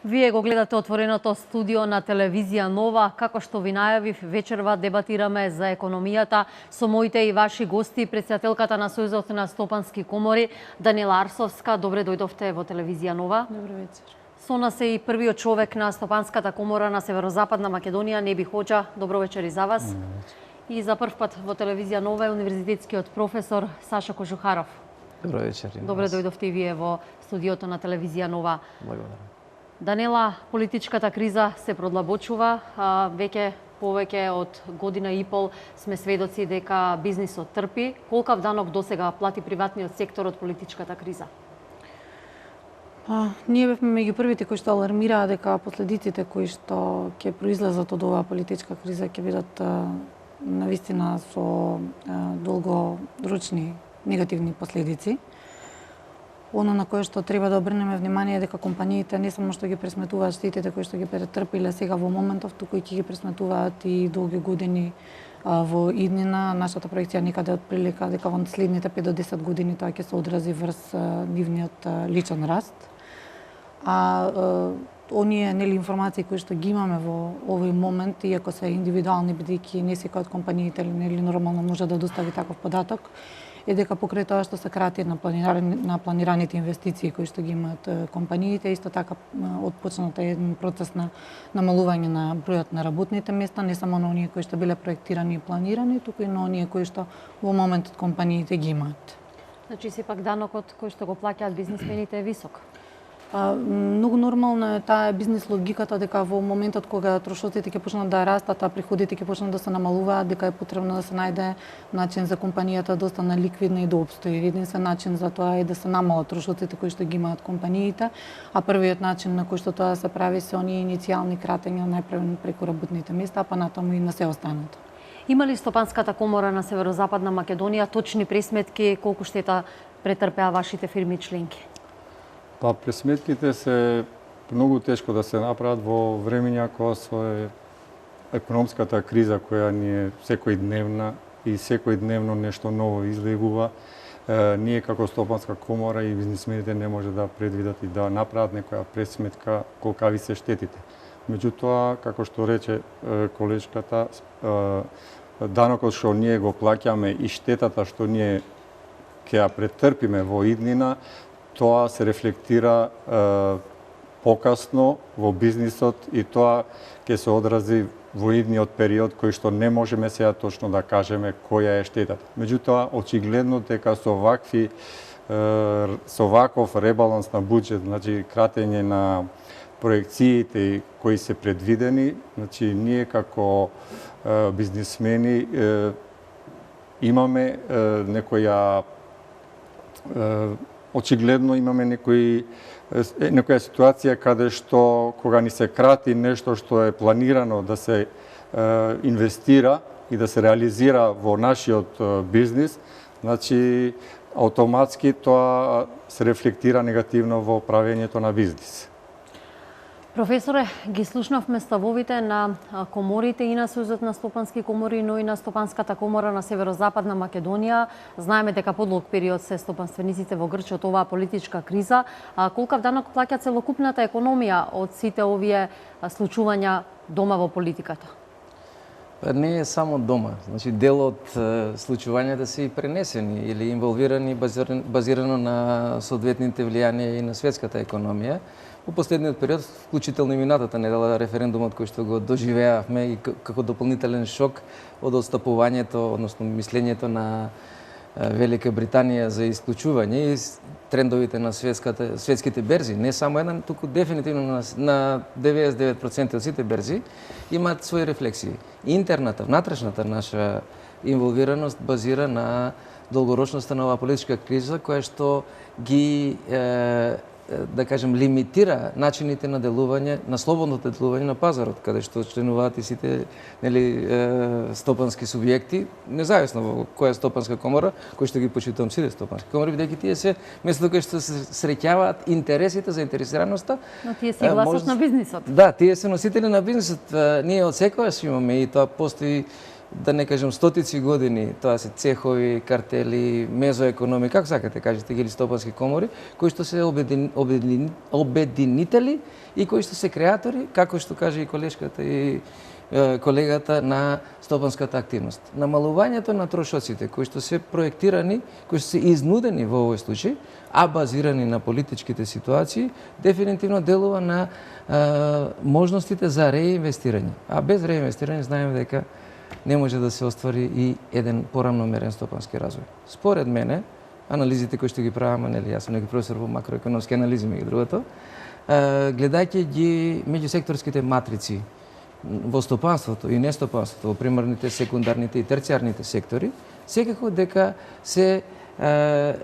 Вие го гледате отвореното студио на телевизија Нова. Како што ви најавив, вечерва дебатираме за економијата со моите и ваши гости, председателката на Сојузот на стопански комори Данила Арсовска. Добре дојдовте во телевизија Нова. Добро вечер. Со нас е и првиот човек на Стопанската комора на Северозападна Македонија, Неби Хоџа. Добро вечер и за вас. И за прв пат во телевизија Нова е универзитетскиот професор Саша Кожухаров. Добро вечер. Добре дојдовте и вие во студиото на телевизија Нова. Благодарам. Данела, политичката криза се продлабочува. Веќе повеќе од година и пол сме сведоци дека бизнисот трпи. Колкав данок досега плати приватниот сектор од политичката криза? Ние бевме меѓу првите кои што алармираа дека последиците кои што ќе произлезат од оваа политичка криза ќе бидат навистина со долгорочни негативни последици. Оно на кое што треба да обрнеме внимание дека компаниите не само што ги пресметуваат штетите кои што ги претрпиле сега во моментов, туку и ќе ги пресметуваат и долги години во иднина. Нашата проекција некаде од прилика дека во следните 5 до 10 години тоа ќе се одрази врз нивниот личен раст. Оние информации кои што ги имаме во овој момент, иако се индивидуални, бидејќи не секој од компаниите нормално може да достави таков податок, е дека покрај тоа што се крати на планираните инвестиции кои што ги имаат компаниите, исто така отпочната еден процес на намалување на бројот на работните места, не само на оние кои што биле проектирани и планирани, туку и на оние кои што во моментот компаниите ги имаат. Значи сепак данокот кој што го плаќаат бизнисмените е висок. Многу нормална е таа бизнис логиката дека во моментот кога трошоците ќе почнат да растат, а приходите ќе почнат да се намалуваат, дека е потребно да се најде начин за компанијата да остане ликвидна и да обстои. Единствен начин за тоа е да се намалат трошоците кои што ги имаат компаниите, а првиот начин на кој што тоа се прави се оние иницијални кратења најпрво преку работните места, па натаму и на се останато. Има ли Стопанската комора на Северозападна Македонија точни пресметки колку штета претрпеа вашите фирми членки? Па пресметките се многу тешко да се направат во времења кога со економската криза која ни е секојдневна и секојдневно нешто ново излегува. Ние како Стопанска комора и бизнисмените не може да предвидат и да направат некоја пресметка колкави се штетите. Меѓутоа, како што рече колешката, данокот што ние го плаќаме и штетата што ние ќе ја претрпиме во иднина, тоа се рефлектира покасно во бизнисот и тоа ќе се одрази во идниот период кој што не можеме сега точно да кажеме која е штетата. Меѓутоа, очигледно дека со ваков ребаланс на буџет, значи кратење на проекциите кои се предвидени, значи ние како бизнисмени имаме некоја очигледно имаме некоја ситуација каде што кога ни се крати нешто што е планирано да се инвестира и да се реализира во нашиот бизнис, значи автоматски тоа се рефлектира негативно во правењето на бизнис. Професоре, ги слушнавме ставовите на коморите и на Сојузот на стопански комори, но и на Стопанската комора на Северозападна Македонија. Знаеме дека подлог период се стопанствениците во грче од оваа политичка криза. Колкав данок плаќа целокупната економија од сите овие случувања дома во политиката? Не е само дома. Значи, дел од случувањата се и пренесени или инволвирани базирано на соодветните влијанија и на светската економија. Во последниот период, вклучително и минатата недела, референдумот кој што го доживеавме и како дополнителен шок од отстапувањето, односно мислењето на Велика Британија за исклучување и трендовите на светските берзи, не само еден, туку дефинитивно на 99% од сите берзи имаат своји рефлексии. Интерната, внатрешната наша инволвираност базира на долгорочноста на оваа политичка криза која што ги да кажем, лимитира начините на делување, на слободното делување на пазарот, каде што членуваат и сите стопански субјекти, независно во која стопанска комора, кој што ги почитувам сите стопански комори, бидејќи тие се место кај што се среќаваат интересите, заинтересираноста. Но тие се гласот на бизнисот. Да, тие се носители на бизнисот. Ние од секогаш имаме и тоа постои да не кажем стотици години, тоа се цехови, картели, мезоекономи, како сакате кажете ги, или стопански комори, кои што се обединители и кои што се креатори, како што каже и колешката и колегата, на стопанската активност. Намалувањето на трошоците кои што се проектирани, кои што се изнудени во овој случај, а базирани на политичките ситуации, дефинитивно делува на можностите за реинвестирање. А без реинвестирање знаеме дека не може да се оствари и еден порамномерен стопански развој. Според мене, анализите кои што ги правам, нели, јас сум некој професор во макроекономски анализи, меѓу другото, гледајќи ги меѓусекторските матрици во стопанството и нестопанството, во примарните, секундарните и терцијарните сектори, секако дека се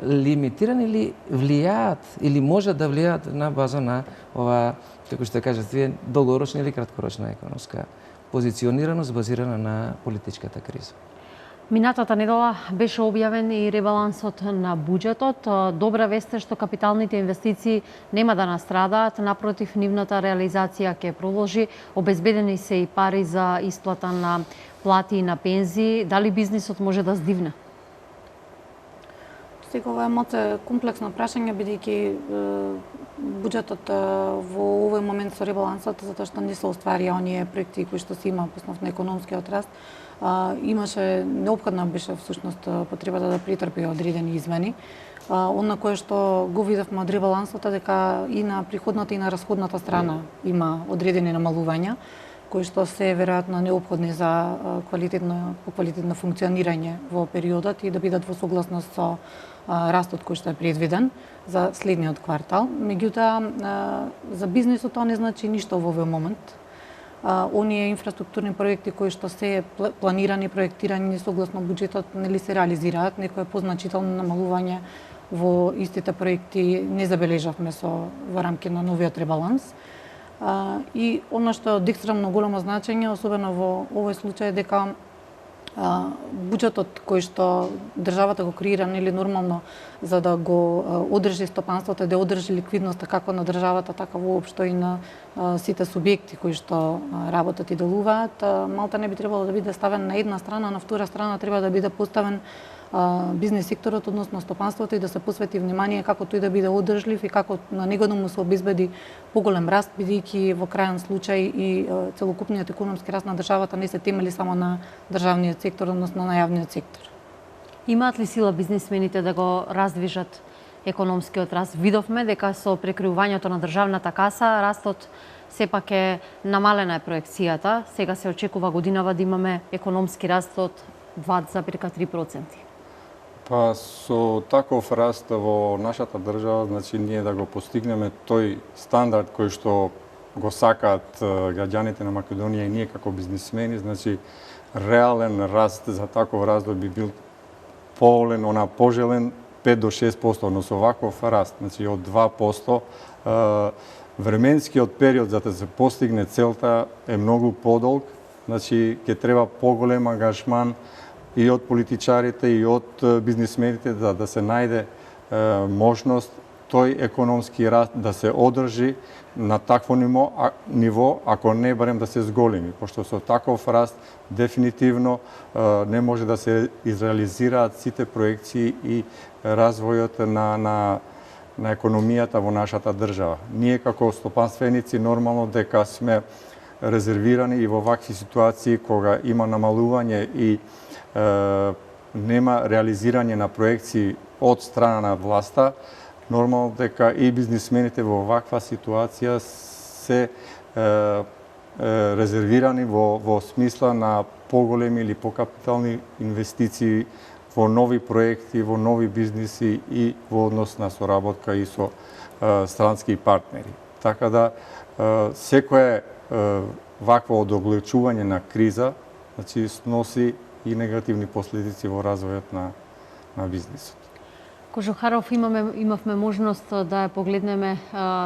лимитирани или влијаат или можат да влијаат на база на ова, како што кажат вие, долгорочна или краткорочна економска позиционираност базирана на политичката криза. Минатата недела беше објавен и ребалансот на буџетот. Добра вест е што капиталните инвестиции нема да настрадаат, напротив, нивната реализација ќе продолжи. Обезбедени се и пари за исплата на плати и на пензии. Дали бизнисот може да здивне? Сега ова е малце комплексно прашање, бидејќи буџетот во овој момент со ребалансот, затоа што не се остварија оние проекти кои што се има по основ на економскиот раст, имаше неопходна беше всушност потребата да претрпи одредени измени. Она кое што го видовме од ребалансот е дека и на приходната и на расходната страна има одредени намалувања, кои што се веројатно неопходни за квалитетно функционирање во периодот и да бидат во согласност со растот кој што е предвиден за следниот квартал. Меѓутоа, за бизнисот тоа не значи ништо во овој момент. Оние инфраструктурни проекти кои што се планирани, проектирани согласно буџетот, нели се реализираат, некое позначително намалување во истите проекти не забележавме во рамки на новиот ребаланс. И она што е од екстремно големо значење, особено во овој случај, дека буџетот кој што државата го креира, нели нормално, за да го одржи стопанството, да одржи ликвидноста како на државата, така воопшто и на сите субјекти кои што работат и делуваат, малта не би требало да биде ставен на една страна, на втора страна треба да биде поставен бизнес секторот, односно стопанството, и да се посвети внимание како тој да биде одржлив и како на него да му се обезбеди поголем раст, бидејќи во крајен случај и целокупниот економски раст на државата не се темели само на државниот сектор, односно на јавниот сектор. Имаат ли сила бизнисмените да го раздвижат економскиот раст? Видовме дека со прекриувањето на државната каса растот сепак е намалена проекцијата. Сега се очекува годинава да имаме економски раст од 2,3%. Па со таков раст во нашата држава, значи ние да го постигнеме тој стандард кој што го сакаат граѓаните на Македонија и ние како бизнисмени, значи реален раст за таков раздој би бил пожелен 5 до 6%, но со ваков раст, значи од 2%, временскиот период за да се постигне целта е многу подолг, значи ќе треба поголем ангажман и од политичарите и од бизнисмените да се најде можност тој економски раст да се одржи на такво ниво, ако не барем да се зголеми, пошто со таков раст дефинитивно не може да се изреализираат сите проекции и развојот на економијата во нашата држава. Ние како стопанственици нормално дека сме резервирани и во вакви ситуации кога има намалување и нема реализирање на проекции од страна на власта, нормално дека и бизнисмените во ваква ситуација се резервирани во смисла на поголеми или покапитални инвестиции во нови проекти, во нови бизниси и во однос на соработка и со странски партнери. Така да секое вакво одогледчување на криза, значи сноси и негативни последици во развојот на бизнисот. Кожухаров, имавме можност да ја погледнеме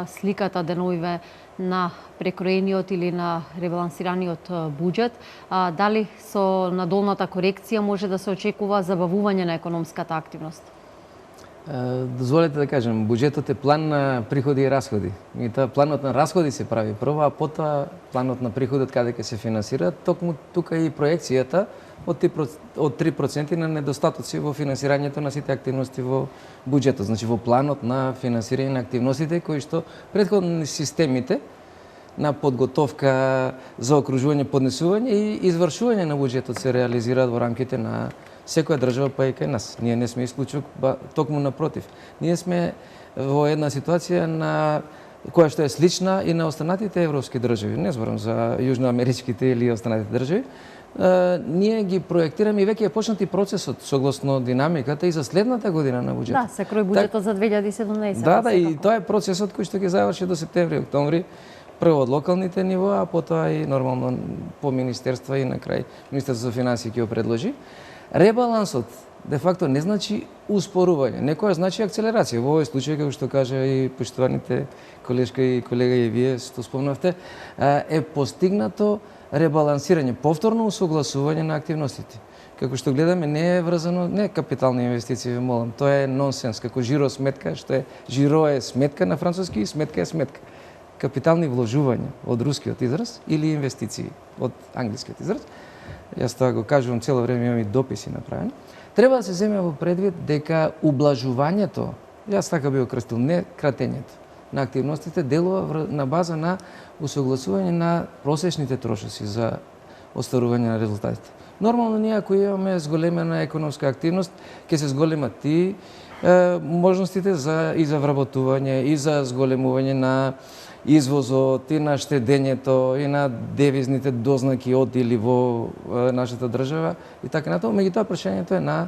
сликата деновиве на прекроениот или на ребалансираниот буџет. Дали со надолната корекција може да се очекува забавување на економската активност? Дозволете да кажем, буџетот е план на приходи и расходи. И планот на расходи се прави прво, а потоа планот на приходот каде ќе се финансира. Токму тука и проекцијата од 3% на недостатоци во финансирањето на сите активности во буџетот. Значи во планот на финансирање на активностите кои што претходно системите на подготовка за окружување, поднесување и извршување на буџетот се реализираат во рамките на секоја држава, па и кај нас. Ние не сме исклучок, токму напротив. Ние сме во една ситуација на која што е слична и на останатите европски држави. Не зборам за јужноамеричките или останатите држави. Ние ги проектираме и веќе е почнати процесот согласно динамиката и за следната година на буџетот. Да, се крои буџетот за 2017. Да, и тоа е процесот кој што ќе заврши до септември, октомври, прво од локалните нивоа, а потоа и нормално по министерства и на крај Министерството за финансии ќе го предложи. Ребалансот де факто не значи успорување, некоја значи акцелерација. Во овој случај, како што кажа и поштованите колешка и колега и вие што спомнавте, е постигнато ребалансирање, повторно усогласување на активностите. Како што гледаме, не е врзано, не е капитални инвестиции, ве молам, тоа е нонсенс, како жиро сметка, што е жиро е сметка на француски и сметка е сметка. Капитални вложувања од рускиот израз или инвестиции од англискиот израз, јас тоа го кажувам цело време, имам и дописи направени, треба да се земе во предвид дека ублажувањето, јас така би го крстил, не кратењето на активностите, делува на база на усогласување на просечните трошоци за остварување на резултатите. Нормално ние ако имаме зголемена економска активност, ќе се зголемат и можностите и за вработување, и за зголемување на извозот, и на штедењето, и на девизните дознаки од или во нашата држава и така натаму. Меѓутоа прашањето е на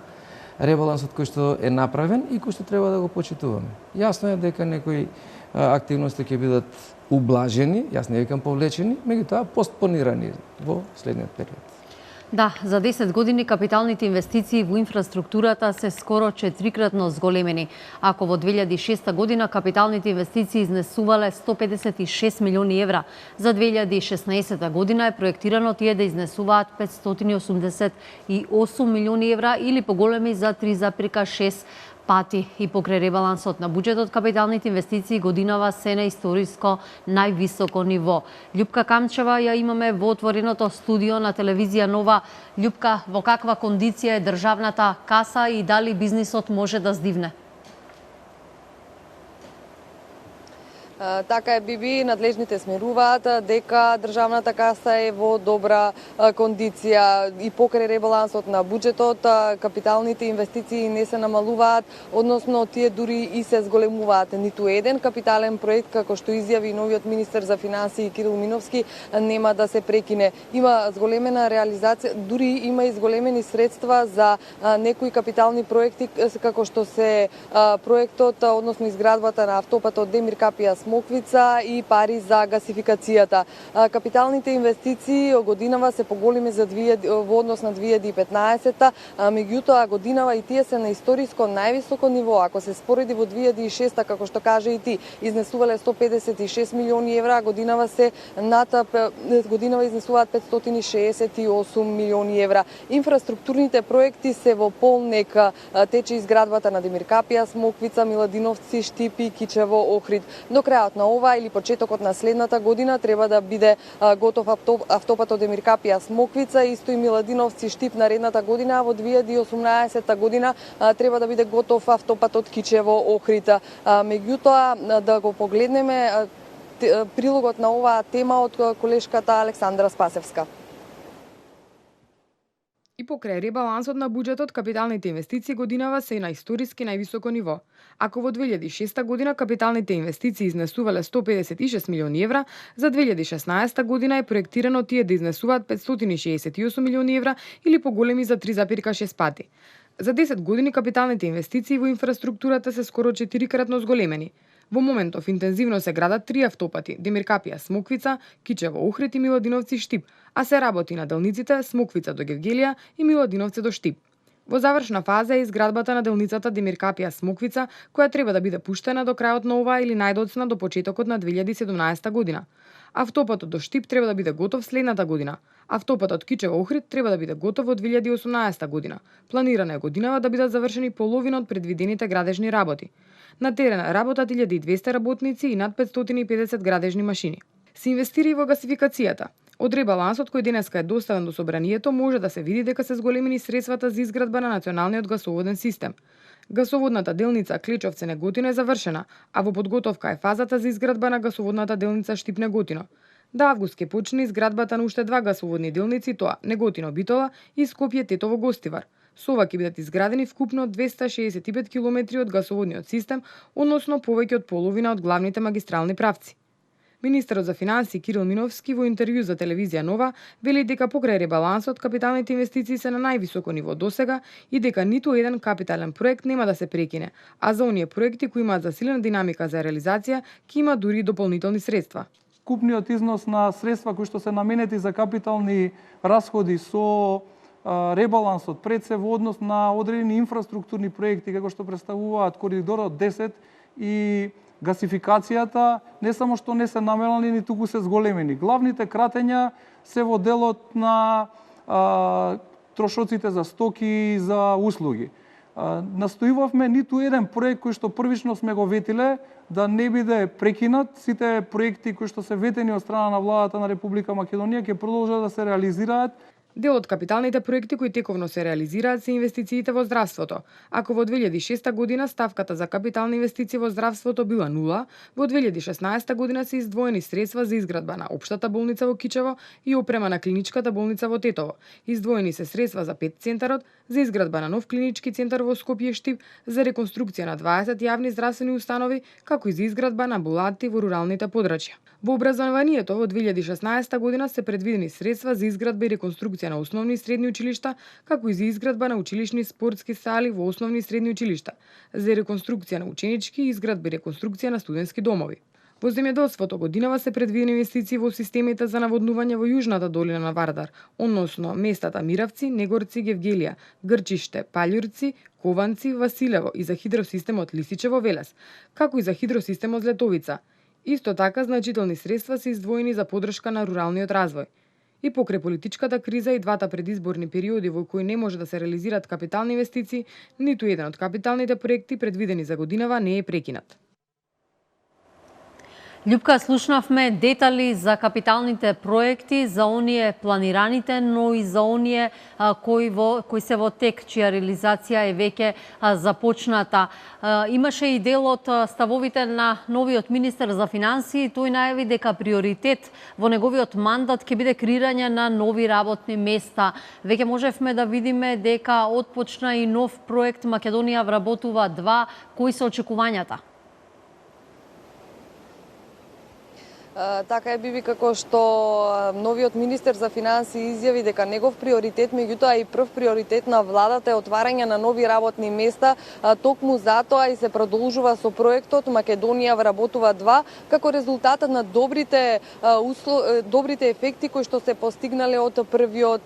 ребалансот кој што е направен и кој што треба да го почитуваме. Јасно е дека некои активности ќе бидат ублажени, јас не викам повлечени, меѓутоа постпонирани во следниот период. Да, за 10 години капиталните инвестиции во инфраструктурата се скоро 4-кратно зголемени. Ако во 2006 година капиталните инвестиции изнесувале 156 милиони евра, за 2016 година е проектирано тие да изнесуваат 588 милиони евра или поголеми за 3,6 пати. И покрај ребалансот на буџетот, капиталните инвестиции годинава се на историско највисоко ниво. Љупка Камчева ја имаме во отвореното студио на телевизија Нова. Љупка, во каква кондиција е државната каса и дали бизнисот може да здивне? Така е, Биби, надлежните смеруваат дека државната каса е во добра кондиција и покрај ребалансот на буџетот, капиталните инвестиции не се намалуваат, односно тие дури и се зголемуваат. Ниту еден капитален проект, како што изјави новиот министер за финансии Кирил Миновски, нема да се прекине. Има зголемена реализација, дури има и зголемени средства за некои капитални проекти, како што се проектот, односно изградбата на автопатот Демир Капија Смоквица и пари за гасификацијата. Капиталните инвестиции годинава се поголеми во однос на 2015-та, меѓутоа годинава и тие се на историско највисоко ниво. Ако се спореди во 2006-та, како што каже и ти, изнесувале 156 милиони евра, годинава изнесуваат 568 милиони евра. Инфраструктурните проекти се во полнек, тече изградбата на Демир Капија Смоквица, Миладиновци, Штипи, Кичево, Охрид. До крајот на ова или почетокот на следната година треба да биде готов автопатот Демир Капија Смоквица, исто и Миладиновци Штип наредната година, а во 2018 година треба да биде готов автопатот Кичево Охрид. Меѓутоа да го погледнеме прилогот на оваа тема од колешката Александра Спасевска. И покрај ребалансот на буџетот, капиталните инвестиции годинава се на историски највисоко ниво. Ако во 2006 година капиталните инвестиции изнесувале 156 милиони евра, за 2016 година е проектирано тие да изнесуваат 568 милиони евра или поголеми за 3,6 пати. За 10 години капиталните инвестиции во инфраструктурата се скоро 4-кратно зголемени. Во моментов интензивно се градат 3 автопати Демир Капија Смоквица, Кичево Охрид и Миладиновци Штип, а се работи на делниците Смоквица до Гевгелија и Миладиновци до Штип. Во завршна фаза е изградбата на делницата Демир Капија Смоквица, која треба да биде пуштена до крајот на оваа или најдоцна до почетокот на 2017 година. Автопатот до Штип треба да биде готов следната година. Автопатот Кичево Охрид треба да биде готов во 2018 година. Планирано е годинава да бидат завршени половина од предвидените градежни работи. На терен работат 1200 работници и над 550 градежни машини. Се инвестира и во гасификацијата. Од ребалансот кој денеска е доставен до собранието може да се види дека се зголемени средствата за изградба на националниот гасоводен систем. Гасоводната делница Клечовце-Неготино е завршена, а во подготовка е фазата за изградба на гасоводната делница Штип-Неготино. До август ќе почне изградбата на уште 2 гасоводни делници, тоа Неготино-Битола и Скопје-Тетово-Гостивар. Со ова ќе бидат изградени вкупно 265 километри од гасоводниот систем, односно повеќе од половина од главните магистрални правци. Министерот за финансии Кирил Миновски во интервју за телевизија Нова вели дека покрај ребалансот капиталните инвестиции се на највисоко ниво досега и дека ниту еден капитален проект нема да се прекине, а за оние проекти кои имаат засилена динамика за реализација ќе има дури дополнителни средства. Купниот износ на средства кои што се наменети за капитални расходи со ребалансот пред се во однос на одредени инфраструктурни проекти како што представуваат коридорот 10 и гасификацијата, не само што не се намалени, туку се зголемени. Главните кратења се во делот на трошоците за стоки и за услуги. Настојувавме ниту еден проект кој што првично сме го ветиле да не биде прекинат. Сите проекти кои што се ветени од страна на владата на Република Македонија ќе продолжат да се реализираат. Дел од капиталните проекти кои тековно се реализираат се инвестициите во здравството. Ако во 2006 година ставката за капитални инвестиции во здравството била 0, во 2016 година се издвоени средства за изградба на општата болница во Кичево и опрема на клиничката болница во Тетово. Издвоени се средства за 5 центарот, за изградба на нов клинички центар во Скопје Штип, за реконструкција на 20 јавни здравствени установи, како и за изградба на амбуланти во руралните подрачја. Во образованието во 2016 година се предвидени средства за изградба и реконструкција на основни и средни училишта, како и за изградба на училишни спортски сали во основни и средни училишта, за реконструкција на ученички и изградба и реконструкција на студентски домови. Во земјоделството годинава се предвидени инвестиции во системите за наводнување во јужната долина на Вардар, односно местата Миравци, Негорци, Гевгелија, Грчиште, Палјурци, Кованци, Василево и за хидросистемот Лисичево, Велес, како и за хидросистемот Летовица. Исто така значителни средства се издвоени за поддршка на руралниот развој. И покрај политичката криза и двата предизборни периоди во кои не може да се реализираат капитални инвестиции, ниту еден од капиталните проекти предвидени за годинава не е прекинат. Љупка, слушнавме детали за капиталните проекти, за оние планираните, но и за оние кои се во тек, чија реализација е веќе започната. Имаше и дел од ставовите на новиот министер за финансии. Тој најави дека приоритет во неговиот мандат ќе биде креирање на нови работни места. Веќе можевме да видиме дека отпочна и нов проект Македонија вработува 2. Кои се очекувањата? Така е, Биби, како што новиот министер за финансии изјави дека негов приоритет, меѓутоа и прв приоритет на владата е отварање на нови работни места, токму затоа и се продолжува со проектот Македонија вработува 2, како резултатот на добрите ефекти кои што се постигнале од првиот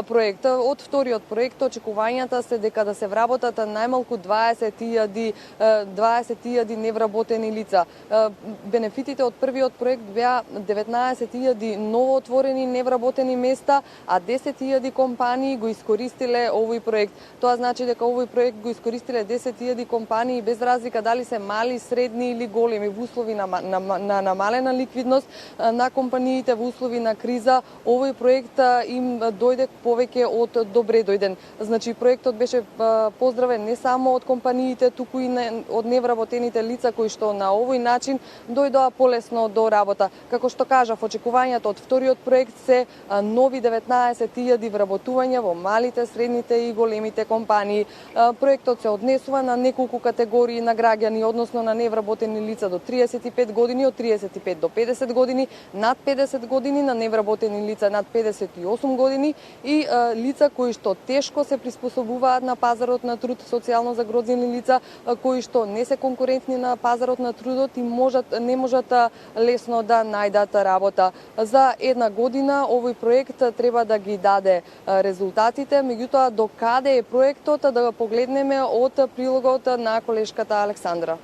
проект. Од вториот проект очекувањата се дека да се вработат најмалку 20.000 невработени лица. Бенефитите од првиот проект беа 19.000 новоотворени невработени места, а 10.000 компании го искористиле овој проект. Тоа значи дека овој проект го искористиле 10.000 компании без разлика дали се мали, средни или големи. Во услови на намалена ликвидност на компаниите, во услови на криза, овој проект им дојде повеќе од добре дојден. Значи проектот беше поздравен не само од компаниите, туку и од невработените лица кои што на овој начин дојдоа полесно до работа. Како што кажав, очекувањата од вториот проект се нови 19.000 вработувања во малите, средните и големите компании. Проектот се однесува на неколку категории на граѓани, односно на невработени лица до 35 години, од 35 до 50 години, над 50 години, на невработени лица над 58 години и лица кои што тешко се приспособуваат на пазарот на труд, социјално загрозени лица кои што не се конкурентни на пазарот на трудот и не можат лесно да најдат работа. За една година овој проект треба да ги даде резултатите, меѓутоа до каде е проектот да го погледнеме од прилогот на колешката Александра.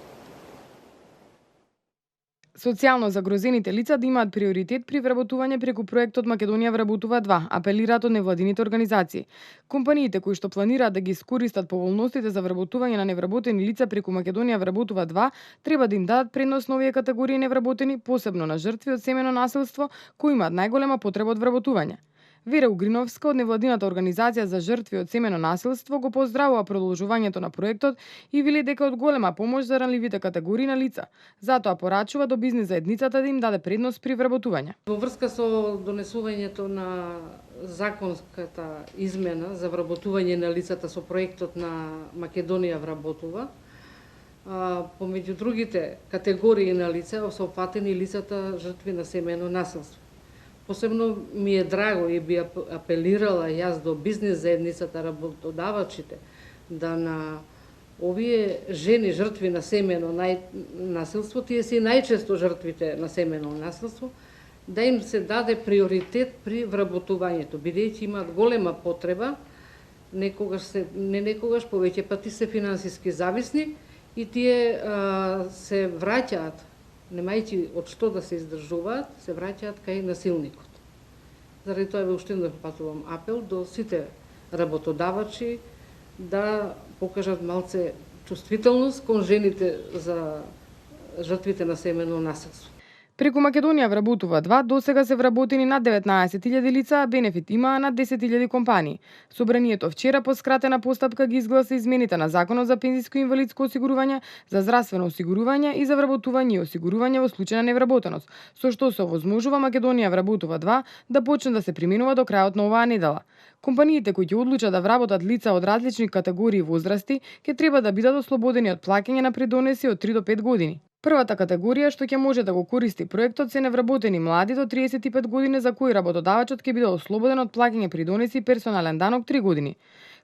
Социјално загрозените лица да имаат приоритет при вработување преку проектот Македонија вработува 2, апелираат од невладините организации. Компаниите кои што планираат да ги искористат поволностите за вработување на невработени лица преку Македонија вработува 2, треба да им дадат предност на овие категории невработени, посебно на жртви од семено насилство кои имаат најголема потреба од вработување. Вера Угриновска од невладината организација за жртви од семено насилство го поздравува продолжувањето на проектот и вели дека од голема помош за ранливите категории на лица. Затоа порачува до бизнис заедницата да им даде предност при вработување. Во врска со донесувањето на законската измена за вработување на лицата со проектот на Македонија вработува, помеѓу другите категории на лица се опфатени лицата жртви на семено насилство. Посебно ми е драго и би апелирала јас до бизнис заедницата, работодавачите, да на овие жени жртви на семено насилство, тие се најчесто жртвите на семено насилство, да им се даде приоритет при вработувањето, бидејќи имаат голема потреба, не некогаш повеќе пати се финансиски зависни и тие се враќаат, немајќи од што да се издржуваат, се враќаат кај насилникот. Заради тоа ве уште еднаш патувам апел до сите работодавачи да покажат малце чувствителност кон жените за жртвите на семено насилство. Преку Македонија вработува 2, досега се вработени над 19.000 лица, а бенефит имаа над 10.000 компании. Собранието вчера по скратена постапка ги изгласа измените на Законот за пензиско и инвалидско осигурување, за здравствено осигурување и за вработување и осигурување во случај на невработеност, со што се овозможува Македонија вработува 2 да почне да се применува до крајот на оваа недела. Компаниите кои ќе одлучат да вработат лица од различни категории возрасти ќе треба да бидат ослободени од плаќање на придонеси од 3 до 5 години. Првата категорија што ќе може да го користи проектот се невработени млади до 35 години за кои работодавачот ќе биде ослободен од плаќање придонеси и персонален данок 3 години.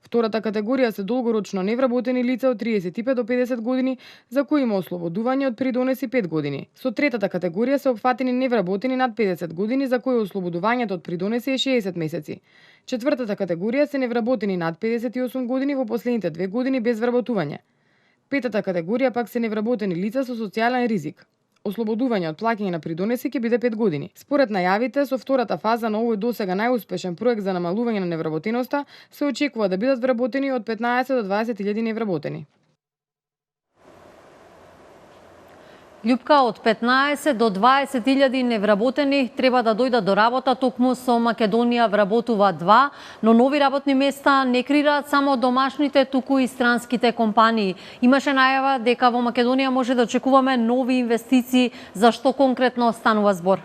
Втората категорија се долгорочно невработени лица од 35 до 50 години за кои има ослободување од придонеси 5 години. Со третата категорија се опфатени невработени над 50 години за кои ослободувањето од придонеси е 60 месеци. Четвртата категорија се невработени над 58 години во последните 2 години без вработување. Петата категорија пак се невработени лица со социјален ризик. Ослободување од плаќање на придонеси ќе биде 5 години. Според најавите, со втората фаза на овој досега најуспешен проект за намалување на невработеноста, се очекува да бидат вработени од 15 до 20.000 невработени. Љупка, од 15 до 20.000 невработени треба да дојдат до работа токму со Македонија вработува 2, но нови работни места не креираат само домашните, туку и странските компании. Имаше најава дека во Македонија може да очекуваме нови инвестиции, за што конкретно станува збор?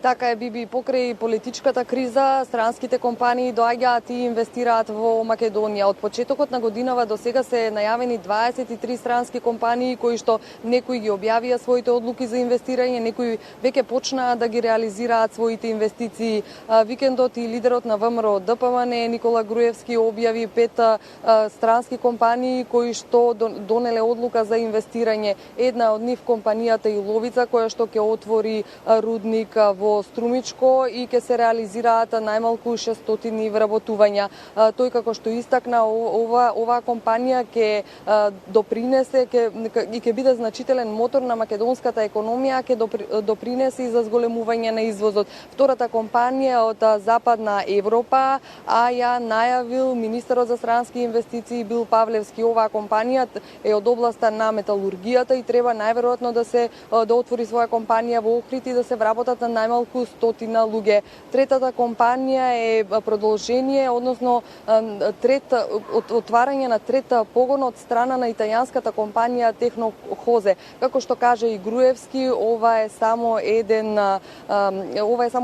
Така е, Биби, покрај политичката криза, странските компании доаѓаат и инвестираат во Македонија. Од почетокот на годинава до сега се најавени 23 странски компании кои што некои ги објавија своите одлуки за инвестирање, некои веќе почнаа да ги реализираат своите инвестиции. Викендот и лидерот на ВМРО ДПМН Никола Груевски објави 5 странски компании кои што донеле одлука за инвестирање. Една од нив компанијата Иловица која што ќе отвори рудник во Струмичко и ќе се реализираат најмалку 600 вработувања. Тој како што истакна, оваа компанија ќе допринесе и ќе биде значителен мотор на македонската економија, ќе допринесе и за зголемување на извозот. Втората компанија од Западна Европа, а ја најавил министерот за странски инвестиции Бил Павлевски. Оваа компанија е од областа на металургијата и треба најверојатно да отвори своја компанија во Охрид и да се вработат на најмалку 100 луѓе. Третата компанија е продолжение, односно отварање на трета погон од страна на италијанската компанија Технохозе. Како што каже и Груевски, ова е само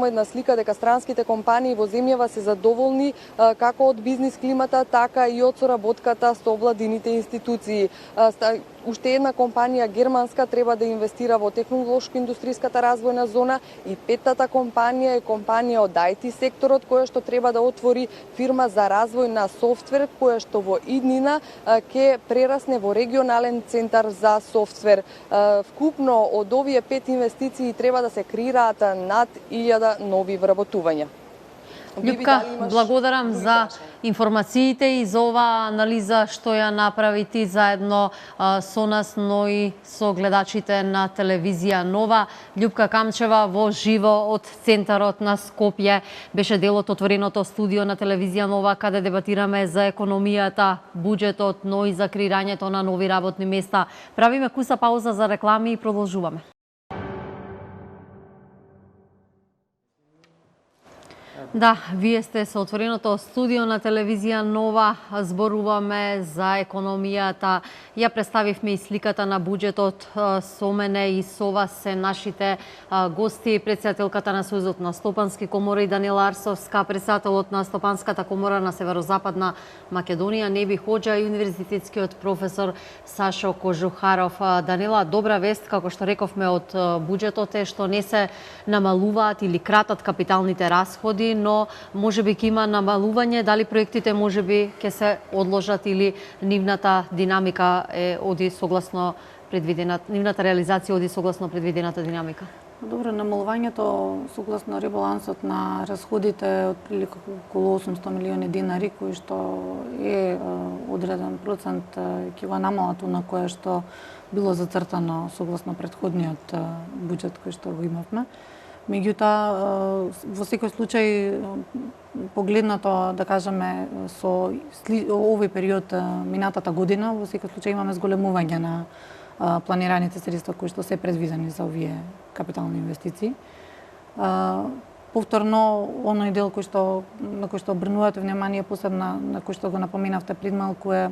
една слика дека странските компании во земјава се задоволни како од бизнис климата, така и од соработката со владините институции. Уште една компанија германска треба да инвестира во технолошко-индустријската развојна зона и петтата компанија е компанија од IT секторот која што треба да отвори фирма за развој на софтвер која што во иднина ќе прерасне во регионален центар за софтвер. Вкупно од овие 5 инвестиции треба да се креираат над 1000 нови вработувања. Би Љупка, дали имаш благодарам други за прашања? информациите и за оваа анализа што ја направи ти заедно со нас, но и со гледачите на телевизија Нова. Љупка Камчева во живо од центарот на Скопје беше дел од отвореното студио на телевизија Нова, каде дебатираме за економијата, буџетот, но и за креирањето на нови работни места. Правиме куса пауза за реклами и продолжуваме. Да, вие сте со отвореното студио на телевизија Нова. Зборуваме за економијата. Ја представивме и сликата на буџетот. Со мене и со вас се нашите гости, претседателката на Сојузот на стопански комори Данила Арсовска, претседателот на Стопанската комора на Северозападна Македонија Неби Хоџа и универзитетскиот професор Сашо Кожухаров. Данила, добра вест, како што рековме од буџетот е што не се намалуваат или кратат капиталните расходи, но можеби ќе има намалување, дали проектите можеби ќе се одложат или нивната динамика оди согласно предвидената, нивната реализација оди согласно предвидената динамика? Добро, намалувањето согласно ребалансот на расходите од прилика околу 800 милиони динари, кои што е одреден процент, ќе го намалат на кое што било зацртано согласно претходниот буџет кој што го имавме. Меѓутоа, во секој случај, погледнато, да кажеме, со овој период минатата година, во секој случај имаме зголемување на планираните средства кои што се предвидени за овие капитални инвестиции. Повторно, оној дел на кој што обрнувате внимание посебно, на кој што го напоменавте пред малку е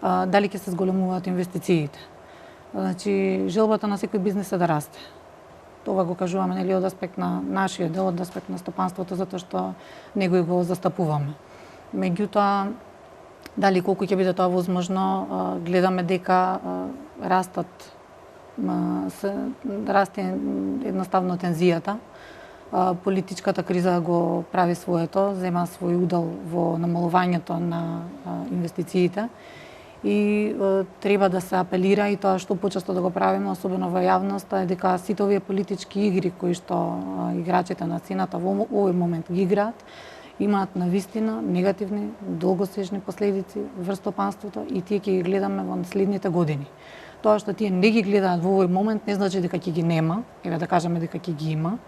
дали ќе се зголемуваат инвестициите. Значи, желбата на секој бизнес е да расте. Това го кажуваме, нели, од аспект на нашиот дел, од аспект на стопанството, затоа што него и го застапуваме. Меѓутоа, дали колку ќе биде тоа возможно, гледаме дека расте едноставно тензијата. Политичката криза го прави своето, зема свој удел во намалувањето на инвестициите и треба да се апелира, и тоа што почесто да го правиме, особено во јавноста, е дека сите овие политички игри кои што играчите на сцената во овој момент ги играат, имаат навистина негативни, долгосежни последици врз стопанството и тие ќе ги гледаме во следните години. Тоа што тие не ги гледаат во овој момент не значи дека ќе ги нема, еве да кажеме дека ќе ги има,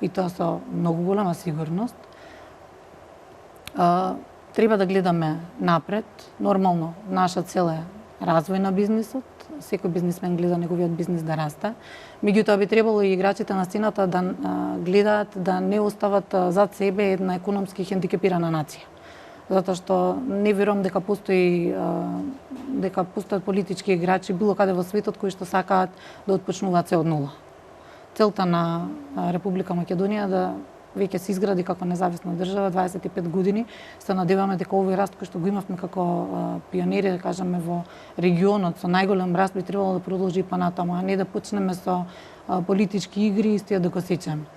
и тоа со многу голема сигурност. Треба да гледаме напред. Нормално, наша цел е развој на бизнисот. Секој бизнисмен гледа неговиот бизнис да расте. Меѓутоа би требало и играчите на сцената да гледаат да не остават зад себе една економски хендикепирана нација. Затоа што не верувам дека постојат политички играчи било каде во светот кои што сакаат да отпочнуваат се од нула. Целта на Република Македонија да веќе се изгради како независна држава 25 години. Се надеваме дека овој раст кој што го имавме како пионери, да кажеме, во регионот со најголем раст би требало да продолжи понатаму, а не да почнеме со политички игри и истија да го сечеме.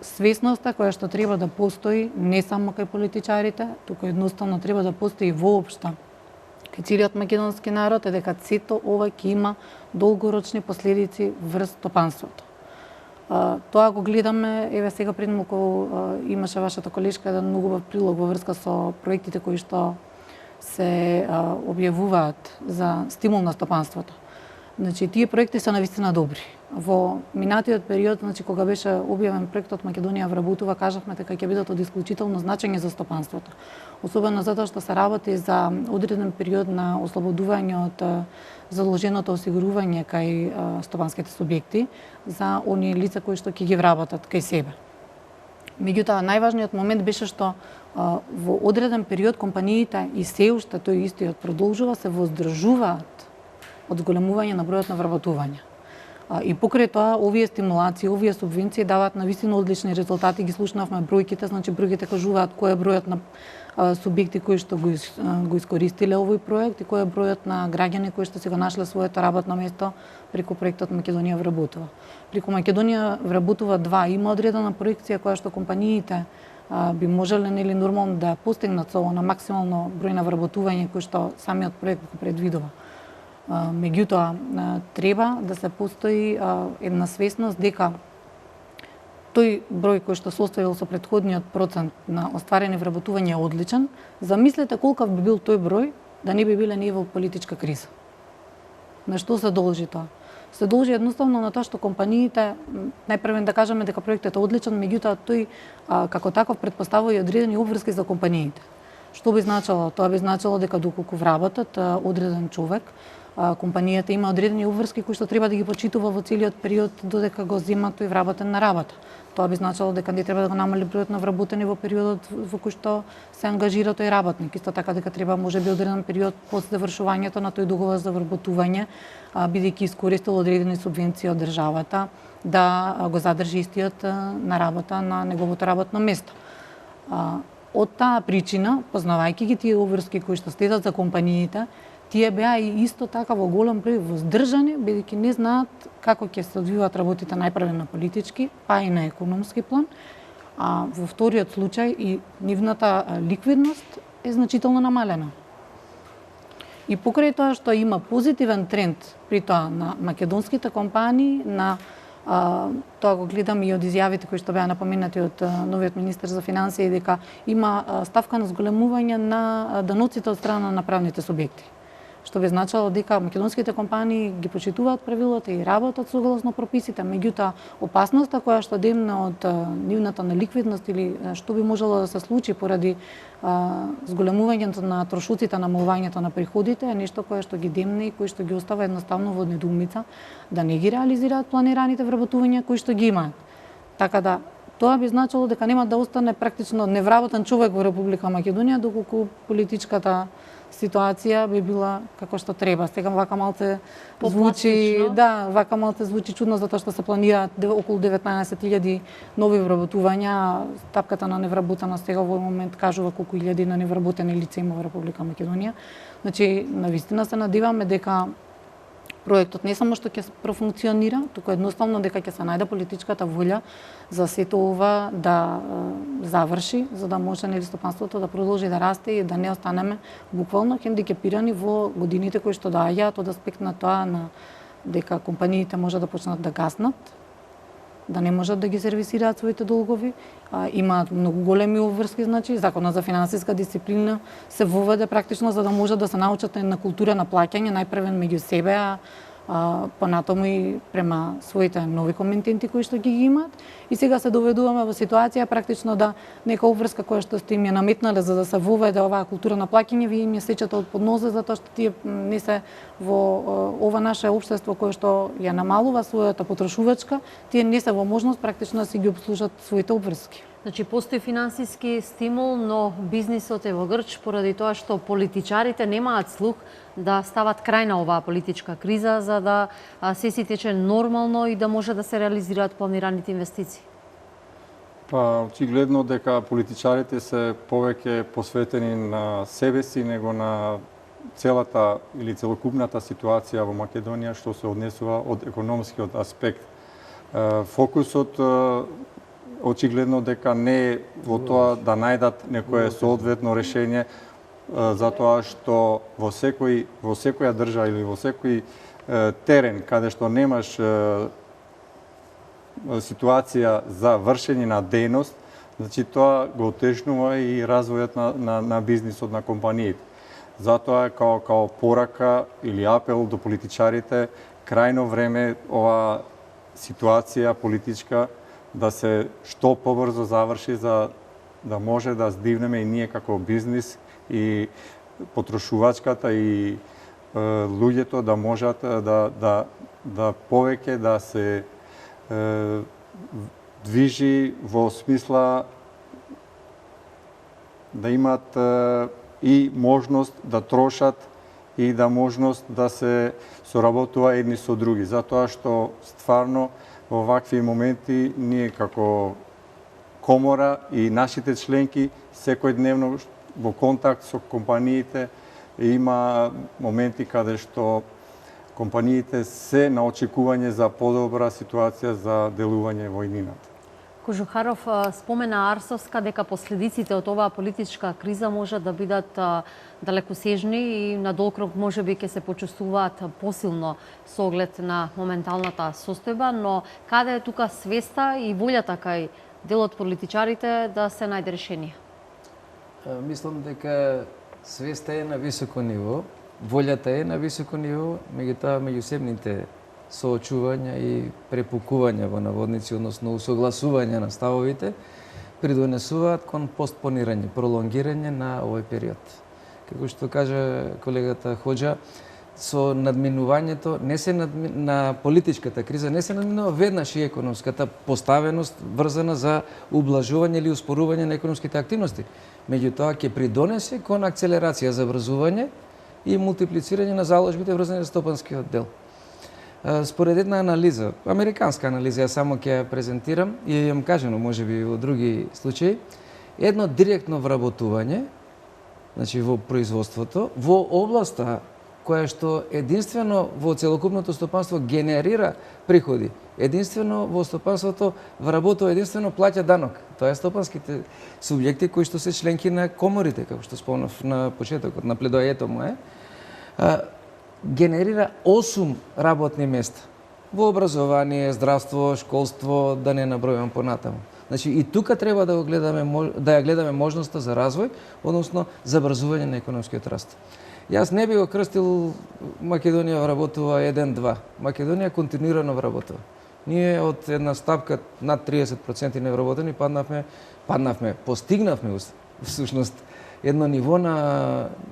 Свесноста која што треба да постои не само кај политичарите, туку едноставно треба да постои воопшто кај целиот македонски народ, е дека сето ова ќе има долгорочни последици врз стопанството. Тоа го гледаме, еве сега пред малку имаше вашата колешка еден многу убав прилог во врска со проектите кои што се објавуваат за стимул на стопанството. Значи, тие проекти се навистина добри. Во минатиот период, значи, кога беше објавен проектот Македонија вработува, кажавме дека ќе бидат од исклучително значење за стопанството. Особено затоа што се работи за одреден период на ослободување од задолженото осигурување кај стопанските субјекти за оние лица кои што ќе ги вработат кај себе. Меѓутоа, најважниот момент беше што во одреден период компаниите и се уште тој истиот продолжува се воздржуваат од зголемување на бројот на вработување. И покрај тоа, овие стимулации, овие субвенции даваат навистина одлични резултати. Ги слушнавме бројките, значи бројките кажуваат кој е бројот на субјекти кои што го искористиле овој проект и кој е бројот на граѓани кои што си го нашле своето работно место преку проектот Македонија вработува. Преку Македонија вработува 2, има одредена проекција која што компаниите би можеле, нели, нормално да постигнат со на максимално број на вработување кој што самиот проект го предвидува. Меѓутоа, треба да се постои една свесност дека тој број кој што се оставил со претходниот процент на остварени вработување е одличен, замислете колкав би бил тој број да не би биле ние во политичка криза. На што се должи тоа? Се должи едноставно на тоа што компаниите, најпрвен да кажеме дека проектот е одличен, меѓутоа тој како таков претпоставува и одредени обврски за компаниите. Што би значило? Тоа би значило дека доколку вработат одреден човек, компанијата има одредени обврски кои што треба да ги почитува во целиот период додека го зема тој вработен на работа. Тоа би значило дека не треба да го намали бројот на вработени во периодот во кој што се ангажира тој работник. Исто така дека треба можеби одреден период после завршувањето на тој договор за вработување, бидејќи искористил одредени субвенции од државата, да го задржи истиот на работа на неговото работно место. Од таа причина, познавајќи ги тие обврски кои што следат за компаниите, тие беа и исто така во голем број воздржани, бидејќи не знаат како ќе се одвиваат работите најпрвен на политички, па и на економски план, а во вториот случај и нивната ликвидност е значително намалена. И покрај тоа што има позитивен тренд при тоа на македонските компании, на тоа го гледам и од изјавите кои што беа напоменати од новиот министер за финансии, дека има ставка на зголемување на даноците од страна на правните субјекти. Што би значило дека македонските компании ги почитуваат правилата и работат согласно прописите, меѓутоа опасноста која што демна од нивната неликвидност или што би можело да се случи поради зголемувањето на трошоците, намалувањето на приходите е нешто кое што ги демне и кој што ги остава едноставно во недоумица да не ги реализираат планираните вработувања кои што ги имаат. Така да тоа би значило дека нема да остане практично невработен човек во Република Македонија доколку политичката ситуација би била како што треба. Сега вака малце звучи, вака малце звучи чудно затоа што се планираат околу 19.000 нови вработувања. Стапката на невработеност сега во момент кажува колку илјади на невработени лица има во Република Македонија. Значи, навистина се надеваме дека проектот не само што ќе профункционира, туку едноставно дека ќе се најде политичката волја за сето ова да заврши, за да може стопанството да продолжи да расте и да не останеме буквално хендикепирани во годините кои што доаѓаат од аспект на тоа на дека компаниите може да почнат да гаснат, да не можат да ги сервисираат своите долгови, имаат многу големи обврски, значи законот за финансиска дисциплина се воведе практично за да може да се научат на култура на плаќање најпрвен меѓу себе, понатаму и према своите нови комитенти кои што ги имаат. И сега се доведуваме во ситуација практично да нека обврска која што сте им ја наметнале за да се воведе оваа култура на плаќање, вие им ја сечете од поднозе затоа што тие не се во ова наше општество кое што ја намалува својата потрошувачка, тие не се во можност практично да си ги обслужат своите обврски. Значи, постои финансиски стимул, но бизнисот е во грч поради тоа што политичарите немаат слух да стават крај на оваа политичка криза за да се си тече нормално и да може да се реализираат планираните инвестиции. Па, очигледно дека политичарите се повеќе посветени на себе си него на целата или целокупната ситуација во Македонија што се однесува од економскиот аспект. Фокусот очигледно дека не е во тоа да најдат некое соодветно решение, затоа што во секоја држава или во секој терен каде што немаш ситуација за вршење на дејност, значи тоа го отежнува и развојот на бизнисот на компаниите. Затоа као порака или апел до политичарите, крајно време ова ситуација политичка да се што побрзо заврши за да може да здивнеме и ние како бизнис и потрошувачката и луѓето да можат да повеќе да се движи во смисла да имат и можност да трошат и да можност да се соработува едни со други, затоа што стварно во вакви моменти ние како комора и нашите членки секојдневно во контакт со компаниите има моменти каде што компаниите се на очекување за подобра ситуација за делување во иднината. Кожухаров спомена Арсовска дека последиците од оваа политичка криза можат да бидат далекосежни и на долг рок можеби ќе се почувствуваат посилно со оглед на моменталната состојба, но каде е тука свеста и волјата кај дел од политичарите да се најде решение? Мислам дека свеста е на високо ниво, волјата е на високо ниво, меѓутоа меѓусебните соочувања и препукувања во наводници, односно усогласување на ставовите, придонесуваат кон постпонирање, пролонгирање на овој период. Како што кажа колегата Хоџа, со надминувањето на политичката криза не се надминува веднаш и економската поставеност врзана за ублажување или успорување на економските активности. Меѓутоа ќе придонесе кон акцелерација за врзување и мултиплицирање на заложбите врзани за стопанскиот дел. Според една анализа, американска анализа, ја само ќе ја презентирам и ја имам кажано можеби во други случаи, едно директно вработување, значи во производството, во областа која што единствено во целокупното стопанство генерира приходи, единствено во стопанството вработува, единствено плаќа данок. Тоа е стопанските субјекти кои што се членки на коморите, како што спомнав на почетокот на пледојето мое, генерира 8 работни места во образование, здравство, школство, да не набројувам понатаму. Значи и тука треба да ја гледаме можноста за развој, односно за брзување на економскиот раст. Јас не би го крстил Македонија вработува 1-2. Македонија континуирано вработува. Ние од една стапка над 30% невработени постигнавме всушност едно ниво на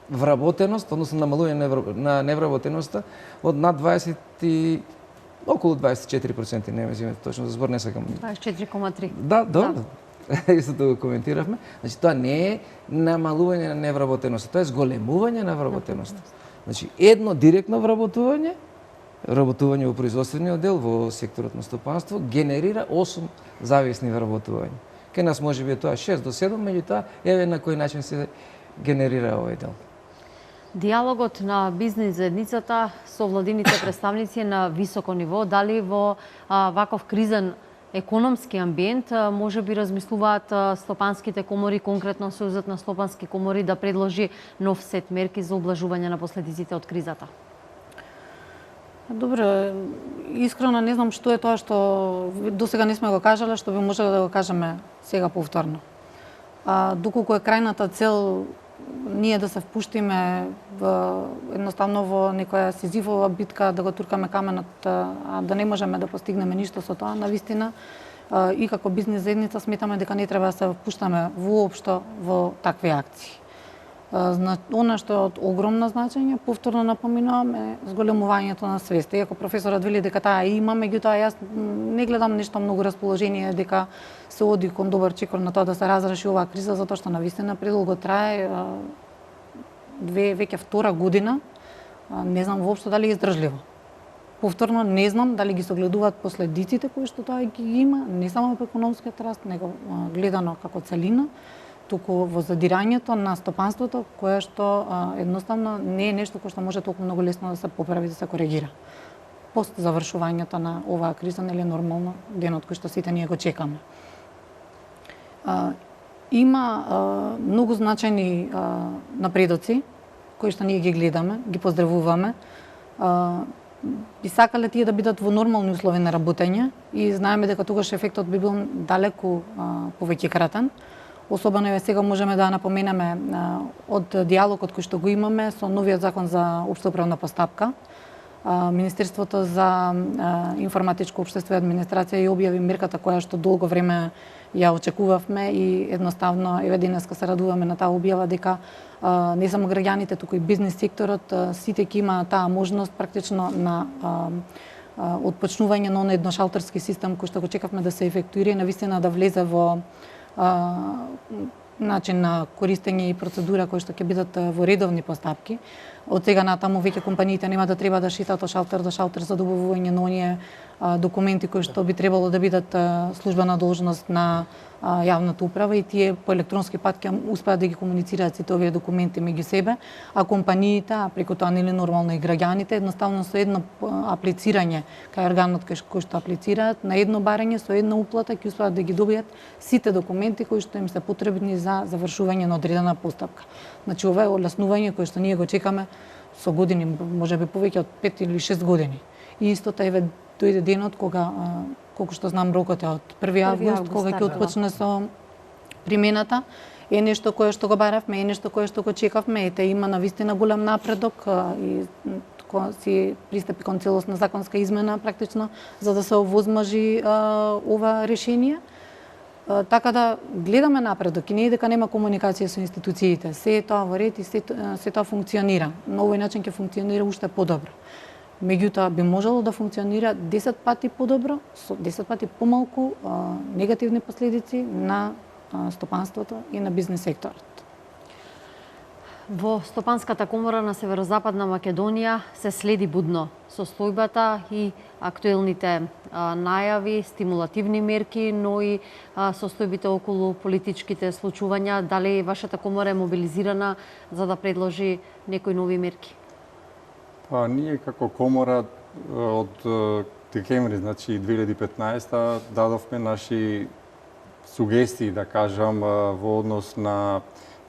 вработеност, односно намалување на невработеноста од над 20 и околу 24%, не ме взимате точно за збор, не сакам. 24,3. Да, добро. Истото го коментиравме. Значи тоа не е намалување на невработеноста, тоа е зголемување на вработеноста. Значи едно директно вработување во производствениот дел во секторот на стопанство генерира 8 зависни вработувања. Кај нас можеби тоа 6 до 7, меѓутоа еве на кој начин се генерира овој дел. Диалогот на бизнис заедницата со владините представници на високо ниво, дали во ваков кризен економски амбиент може би размислуваат стопанските комори, конкретно Сојузот на стопански комори, да предложи нов сет мерки за ублажување на последиците од кризата? Добро, искрено не знам што е тоа што досега не сме го кажале, што би можеле да го кажеме сега повторно. Доколку е крајната цел ние да се впуштиме едноставно во некоја сизифова битка, да го туркаме каменот, а да не можеме да постигнеме ништо со тоа, навистина, и како бизнес заедница сметаме дека не треба да се впуштаме воопшто во такви акции. Она што е од огромно значење, повторно напоминувам, е зголемувањето на свеста. Иако професорот вели дека таа има, меѓутоа јас не гледам нешто многу расположение дека се оди кон добар чекор на тоа да се разреши оваа криза, затоа што навистина предолго трае, веќе втора година, не знам воопшто дали е издржливо. Повторно не знам дали ги согледуваат последиците кои што тоа ги има, не само по економскиот раст, него гледано како целина, туку во задирањето на стопанството, кое што едноставно не е нешто кое што може толку многу лесно да се поправи, да се коригира. Пост завршувањето на оваа криза, нели е нормално денот кој што сите ние го чекаме. Има многу значајни напредоци кои што ние ги гледаме, ги поздравуваме. Би сакале тие да бидат во нормални услови на работење и знаеме дека тогаш ефектот би бил далеку повеќе кратен. Особено е сега можеме да напоменеме од диалогот кој што го имаме со новиот закон за општа управна постапка. Министерството за информатичко општество и администрација ја објави мерката која што долго време ја очекувавме и едноставно еве денеска се радуваме на таа објава дека не само граѓаните, туку и бизнис секторот сите ќе има таа можност практично на отпочнување на оној едношалтерски систем кој што го чекавме да се ефектуира и навистина да влезе во начин на користење и процедура кои што ќе бидат во редовни постапки. Од сега натаму веќе компаниите нема да треба да шетаат од шалтер до шалтер за добавување на оние документи кои што би требало да бидат службена должност на јавната управа и тие по електронски пат ќе успеат да ги комуницираат сите овие документи меѓу себе, а компаниите, а преку тоа нели нормално и граѓаните, едноставно со едно аплицирање кај органот кој што аплицираат, на едно барање со една уплата ќе успеат да ги добијат сите документи кои што им се потребни за завршување на одредена постапка. Значи ова е олеснување кое што ние го чекаме со години, можеби повеќе од 5 или 6 години. И истото еве дојде денот кога колку што знам рокот е од 1 август, кога ќе отпочне со примената. Е нешто кое што го баравме, е нешто кое што го чекавме, ете има навистина голем напредок и си пристапи кон целосна законска измена практично за да се овозможи ова решение. Така да гледаме напредок и не е дека нема комуникација со институциите. Се е тоа во ред и се тоа функционира. На овој начин ќе функционира уште подобро. Меѓутоа би можело да функционира 10 пати подобро, со 10 пати помалку негативни последици на стопанството и на бизнес секторот. Во Стопанската комора на Северозападна Македонија се следи будно состојбата и актуелните најави, стимулативни мерки, но и состојбите околу политичките случувања. Дали вашата комора е мобилизирана за да предложи некои нови мерки? Па ние како комора од декември, значи 2015 дадовме наши сугестии, да кажам, во однос на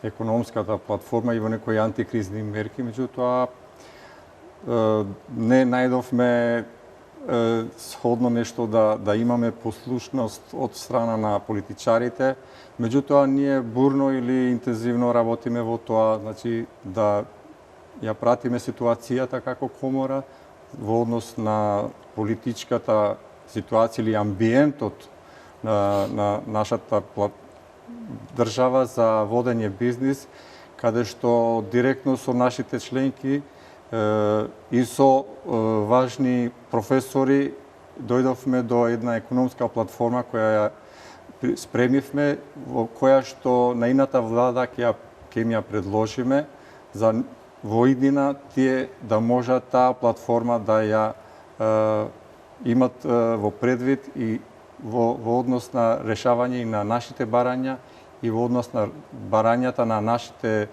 економската платформа и во некои антикризни мерки, меѓутоа не најдовме сходно нешто да имаме послушност од страна на политичарите, меѓутоа ние бурно или интензивно работиме во тоа, значи да ја пратиме ситуацијата како комора во однос на политичката ситуација или амбиентот на нашата држава за водење бизнис, каде што директно со нашите членки и со важни професори дојдовме до една економска платформа која ја спремивме, во која што наината влада ќе ја предложиме за во иднина тие да можат таа платформа да ја имат во предвид и во однос на решавање и на нашите барања и во однос на барањата на нашите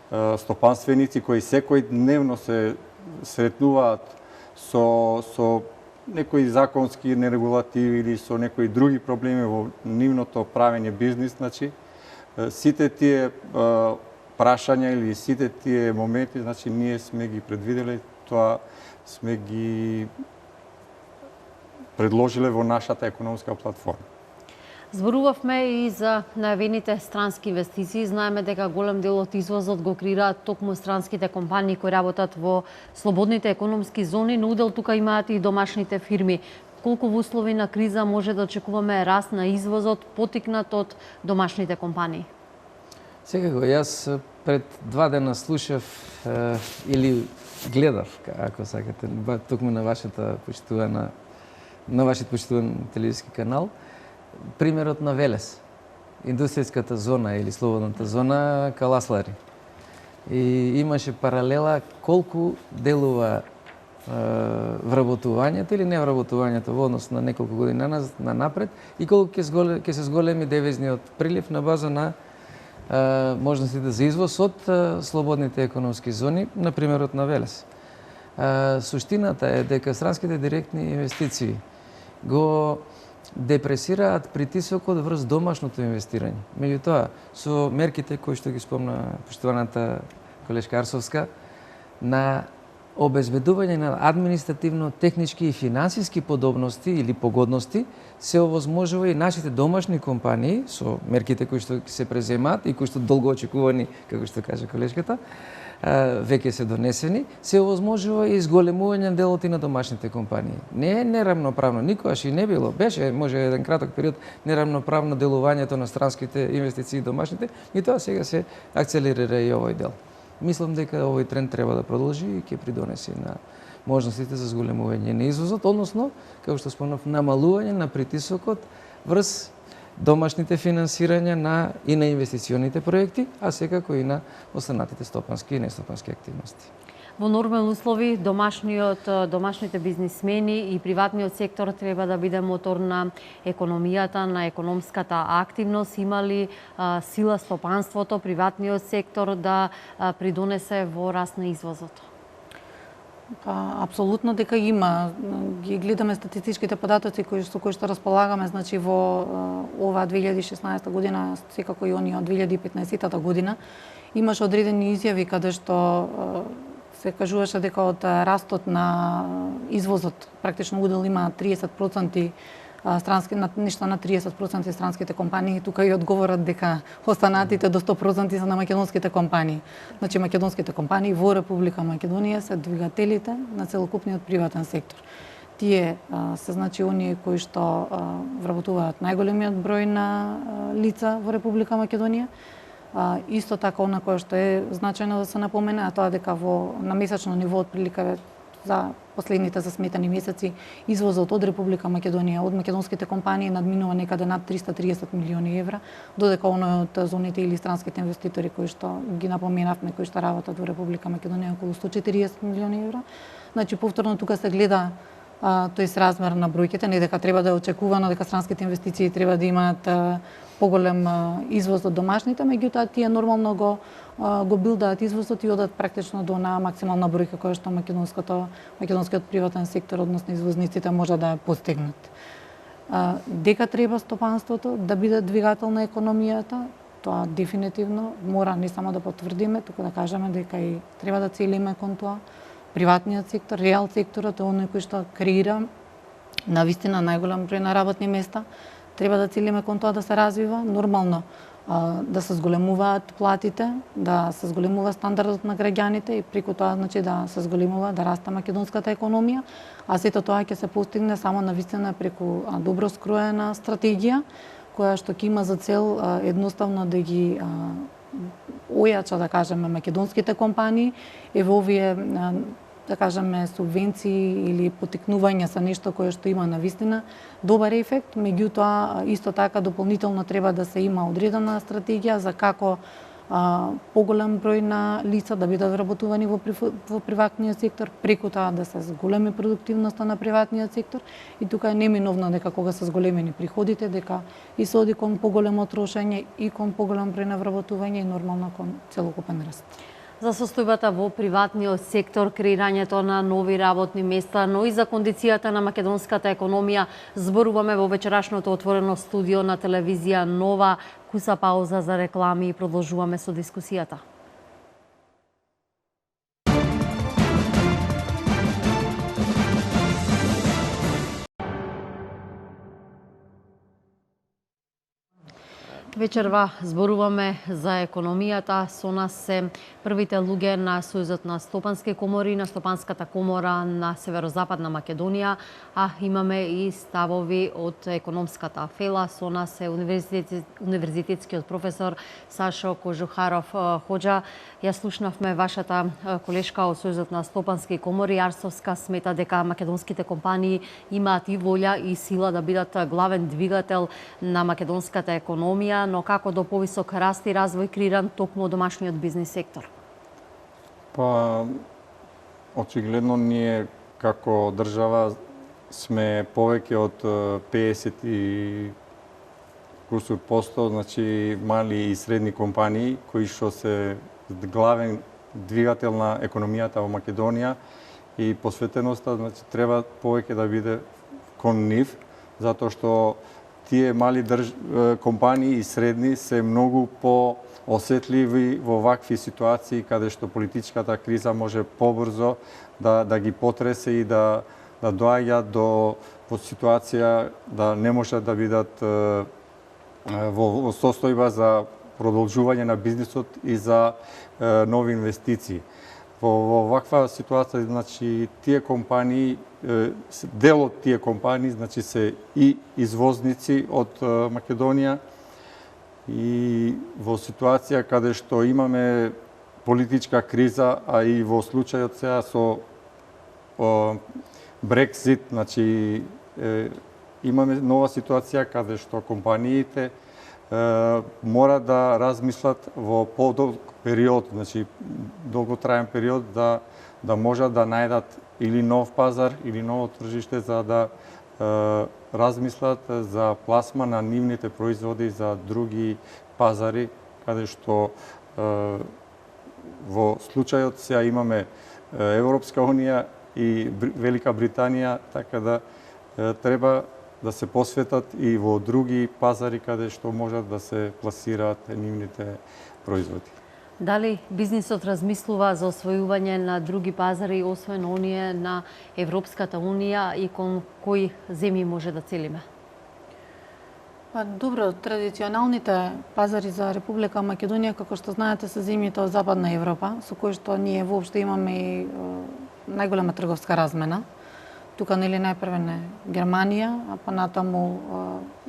стопанственици кои секој дневно се сретнуваат со некои законски нерегулативи или со некои други проблеми во нивното правење бизнис, значи сите тие прашања или сите тие моменти, значи ние сме ги предвиделе, тоа сме ги предложиле во нашата економска платформа. Зборувавме и за најавените странски инвестиции. Знаеме дека голем дел од извозот го креираат токму странските компании кои работат во слободните економски зони, но удел тука имаат и домашните фирми. Колку во услови на криза може да очекуваме раст на извозот потикнат од домашните компании? Секако, јас пред 2 дена слушав или гледав, ако сакате, токму на вашиот почитуван телевизиски канал, примерот на Велес, индустријската зона или слободната зона Каласлари. И имаше паралела колку делува вработувањето или невработувањето во однос на неколку години на напред и колку ќе се зголеми девизниот прилив на база на можностите за извоз од слободните економски зони, на примерот на Велес. Суштината е дека странските директни инвестиции го депресираат притисокот врз домашното инвестирање. Меѓутоа, со мерките кои што ги спомна поштованата колешка Арсовска, на обезбедување на административно-технички и финансиски подобности или погодности, се овозможува и нашите домашни компании, со мерките кои што се преземаат и кои што долго очекувани, како што каже колешката, веќе се донесени, се овозможува и зголемување делот и на домашните компании. Не е неравноправно, никогаш и не било. Беше, може еден краток период, неравноправно делувањето на странските инвестиции домашните, и тоа сега се акцелерира и овој дел. Мислам дека овој тренд треба да продолжи и ќе придонеси на можностите за зголемување на извозот, односно, како што спомнав, намалување на притисокот врз домашните финансирања и на инвестиционите проекти, а секако и на останатите стопански и нестопански активности. Во нормални услови домашните бизнисмени и приватниот сектор треба да биде мотор на економијата, на економската активност. Има ли сила стопанството, приватниот сектор да придонесе во раст на извозот? Па, апсолутно дека има. Ги гледаме статистичките податоци со кои што располагаме, значи во оваа 2016 година, секако и оние од 2015 година, имаше одредени изјави каде што се кажуваше дека од растот на извозот практично удел има 30% странски, нешто на 30% странските компании. Тука и одговорат дека останатите до 100% се на македонските компании. Значи македонските компании во Република Македонија се двигателите на целокупниот приватен сектор. Тие се значи оние кои што вработуваат најголемиот број на лица во Република Македонија. Исто така она кое што е значајно да се напомене, а тоа дека на месечно ниво отприлика за последните засметани месеци извозот од Република Македонија, од македонските компании надминува некаде над 330 милиони евра, додека оној од зоните или странските инвеститори кои што ги напоменавме, кои што работат во Република Македонија околу 140 милиони евра. Значи повторно тука се гледа тој сразмер на бројките, не дека треба да е очекувано дека странските инвестиции треба да имаат поголем извоз од домашните, меѓутоа тие нормално го билдаат извозот и одат практично до на максимална бројка која што македонскиот приватен сектор, односно извозниците, може да постигнат. Дека треба стопанството да биде двигател на економијата, тоа дефинитивно мора не само да потврдиме, туку да кажеме дека и треба да целиме кон тоа. Приватниот сектор, реал секторот е оној кој што креира навистина најголем број на работни места. Треба да целиме кон тоа да се развива, нормално да се зголемуваат платите, да се зголемува стандардот на граѓаните и преку тоа значи да се зголемува, да расте македонската економија, а сето тоа ќе се постигне само навистина преку добро скроена стратегија која што ќе има за цел едноставно да ги ојача, да кажеме, македонските компании и во овие да кажеме субвенции или потикнувања за нешто кое што има навистина добар ефект, меѓутоа исто така дополнително треба да се има одредена стратегија за како поголем број на лица да бидат вработувани во приватниот сектор, преку тоа да се зголеми продуктивноста на приватниот сектор и тука е неминовно дека кога се зголемени приходите, дека и се оди кон поголемо трошење и кон поголем број на вработување и нормално кон целокупен раст. За состојбата во приватниот сектор, креирањето на нови работни места, но и за кондицијата на македонската економија, зборуваме во вечерашното отворено студио на телевизија Нова. Куса пауза за реклами и продолжуваме со дискусијата. Вечерва зборуваме за економијата. Со нас се првите луѓе на Сојузот на стопански комори, на Стопанската комора на Северозападна Македонија, а имаме и ставови од економската фела. Со нас е универзитетскиот професор Сашо Кожухаров Хоџа. Ја слушнавме вашата колешка од Сојузот на стопански комори. Арсовска смета дека македонските компании имаат и волја и сила да бидат главен двигател на македонската економија, но како до повисок раст и развој креиран токму од домашниот бизнис сектор? Па, очигледно ние како држава сме повеќе од 50 и кусур посто, значи мали и средни компании кои што се главен двигател на економијата во Македонија и посветеноста значи треба повеќе да биде кон нив, затоа што тие мали компании и средни се многу по-осетливи во вакви ситуации каде што политичката криза може побрзо да ги потресе и да доаѓа до ситуација да не можат да бидат во состојба за продолжување на бизнисот и за нови инвестиции. Во ваква ситуација, значи, тие компании, дел од тие компании, значи, се и извозници од Македонија и во ситуација каде што имаме политичка криза, а и во случајот сега со Брексит, значи, имаме нова ситуација каде што компаниите мора да размислат во подолг период, значи долготраен период да можат да најдат или нов пазар или ново тржиште за да размислат за пласма на нивните производи за други пазари, каде што во случајот сега имаме Европска Унија и Велика Британија, така да треба да се посветат и во други пазари каде што можат да се пласираат нивните производи. Дали бизнисот размислува за освојување на други пазари, освен оние на Европската Унија и кон кои земји може да целиме? Па добро, традиционалните пазари за Република Македонија, како што знаете, се земјите од Западна Европа, со кои што ние воопшто имаме и најголема трговска размена. Тука нели најпрвен е Германија, а па натаму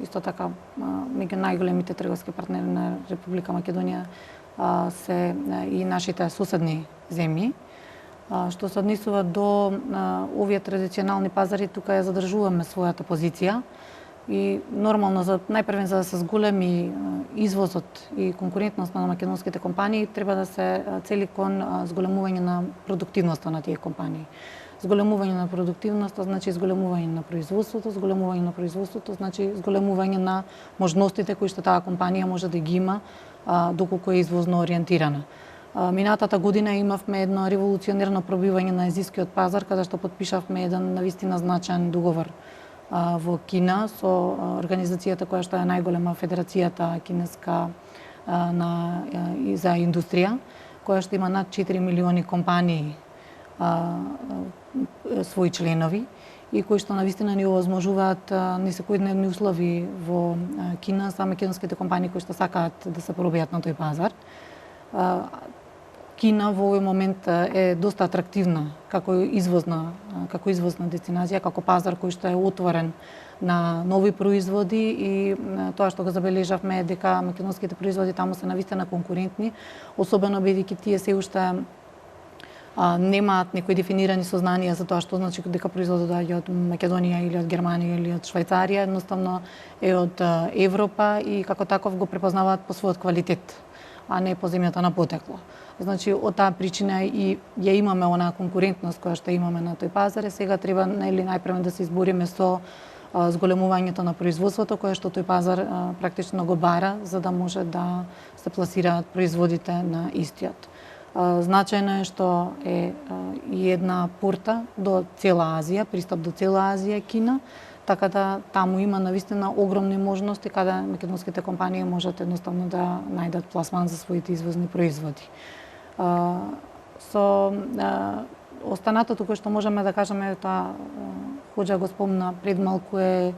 исто така меѓу најголемите трговски партнери на Република Македонија се и нашите соседни земји. Што се однесува до овие традиционални пазари, тука ја задржуваме својата позиција и нормално најпрвен за да се зголеми извозот и конкурентноста на македонските компании треба да се цели кон зголемување на продуктивноста на тие компании. Зголемување на продуктивноста значи зголемување на производството, зголемување на производството значи зголемување на можностите кои што таа компанија може да ги има доколку е извозно ориентирана. Минатата година имавме едно револуционерно пробивање на азискиот пазар, каде што подпишавме еден навистина значаен договор во Кина со организацијата која што е најголема федерацијата кинеска за индустрија, која што има над 4 милиони компании своји членови и кои што навистина ни овозможуваат несекојдневни услови во Кина за македонските компании кои што сакаат да се пробијат на тој пазар. Кина во овој момент е доста атрактивна како извозна дестинација, како пазар кој што е отворен на нови производи и тоа што го забележавме е дека македонските производи таму се навистина конкурентни, особено бидејќи тие се уште немаат некои дефинирани сознанија за тоа што значи дека производот доаѓа од Македонија или од Германија или од Швајцарија, едноставно е од Европа и како таков го препознаваат по својот квалитет, а не по земјата на потекло. Значи, од таа причина и ја имаме онаа конкурентност која што имаме на тој пазар, и сега треба најпрво да се избориме со зголемувањето на производството кое што тој пазар практично го бара за да може да се пласираат производите на истиот. Значајно е што е и една порта до цела Азија, пристап до цела Азија, Кина, така да таму има навистина огромни можности каде македонските компании можат едноставно да најдат пласман за своите извозни производи. Со останатото кое што можеме да кажеме, тоа Хоџа го спомна пред малку е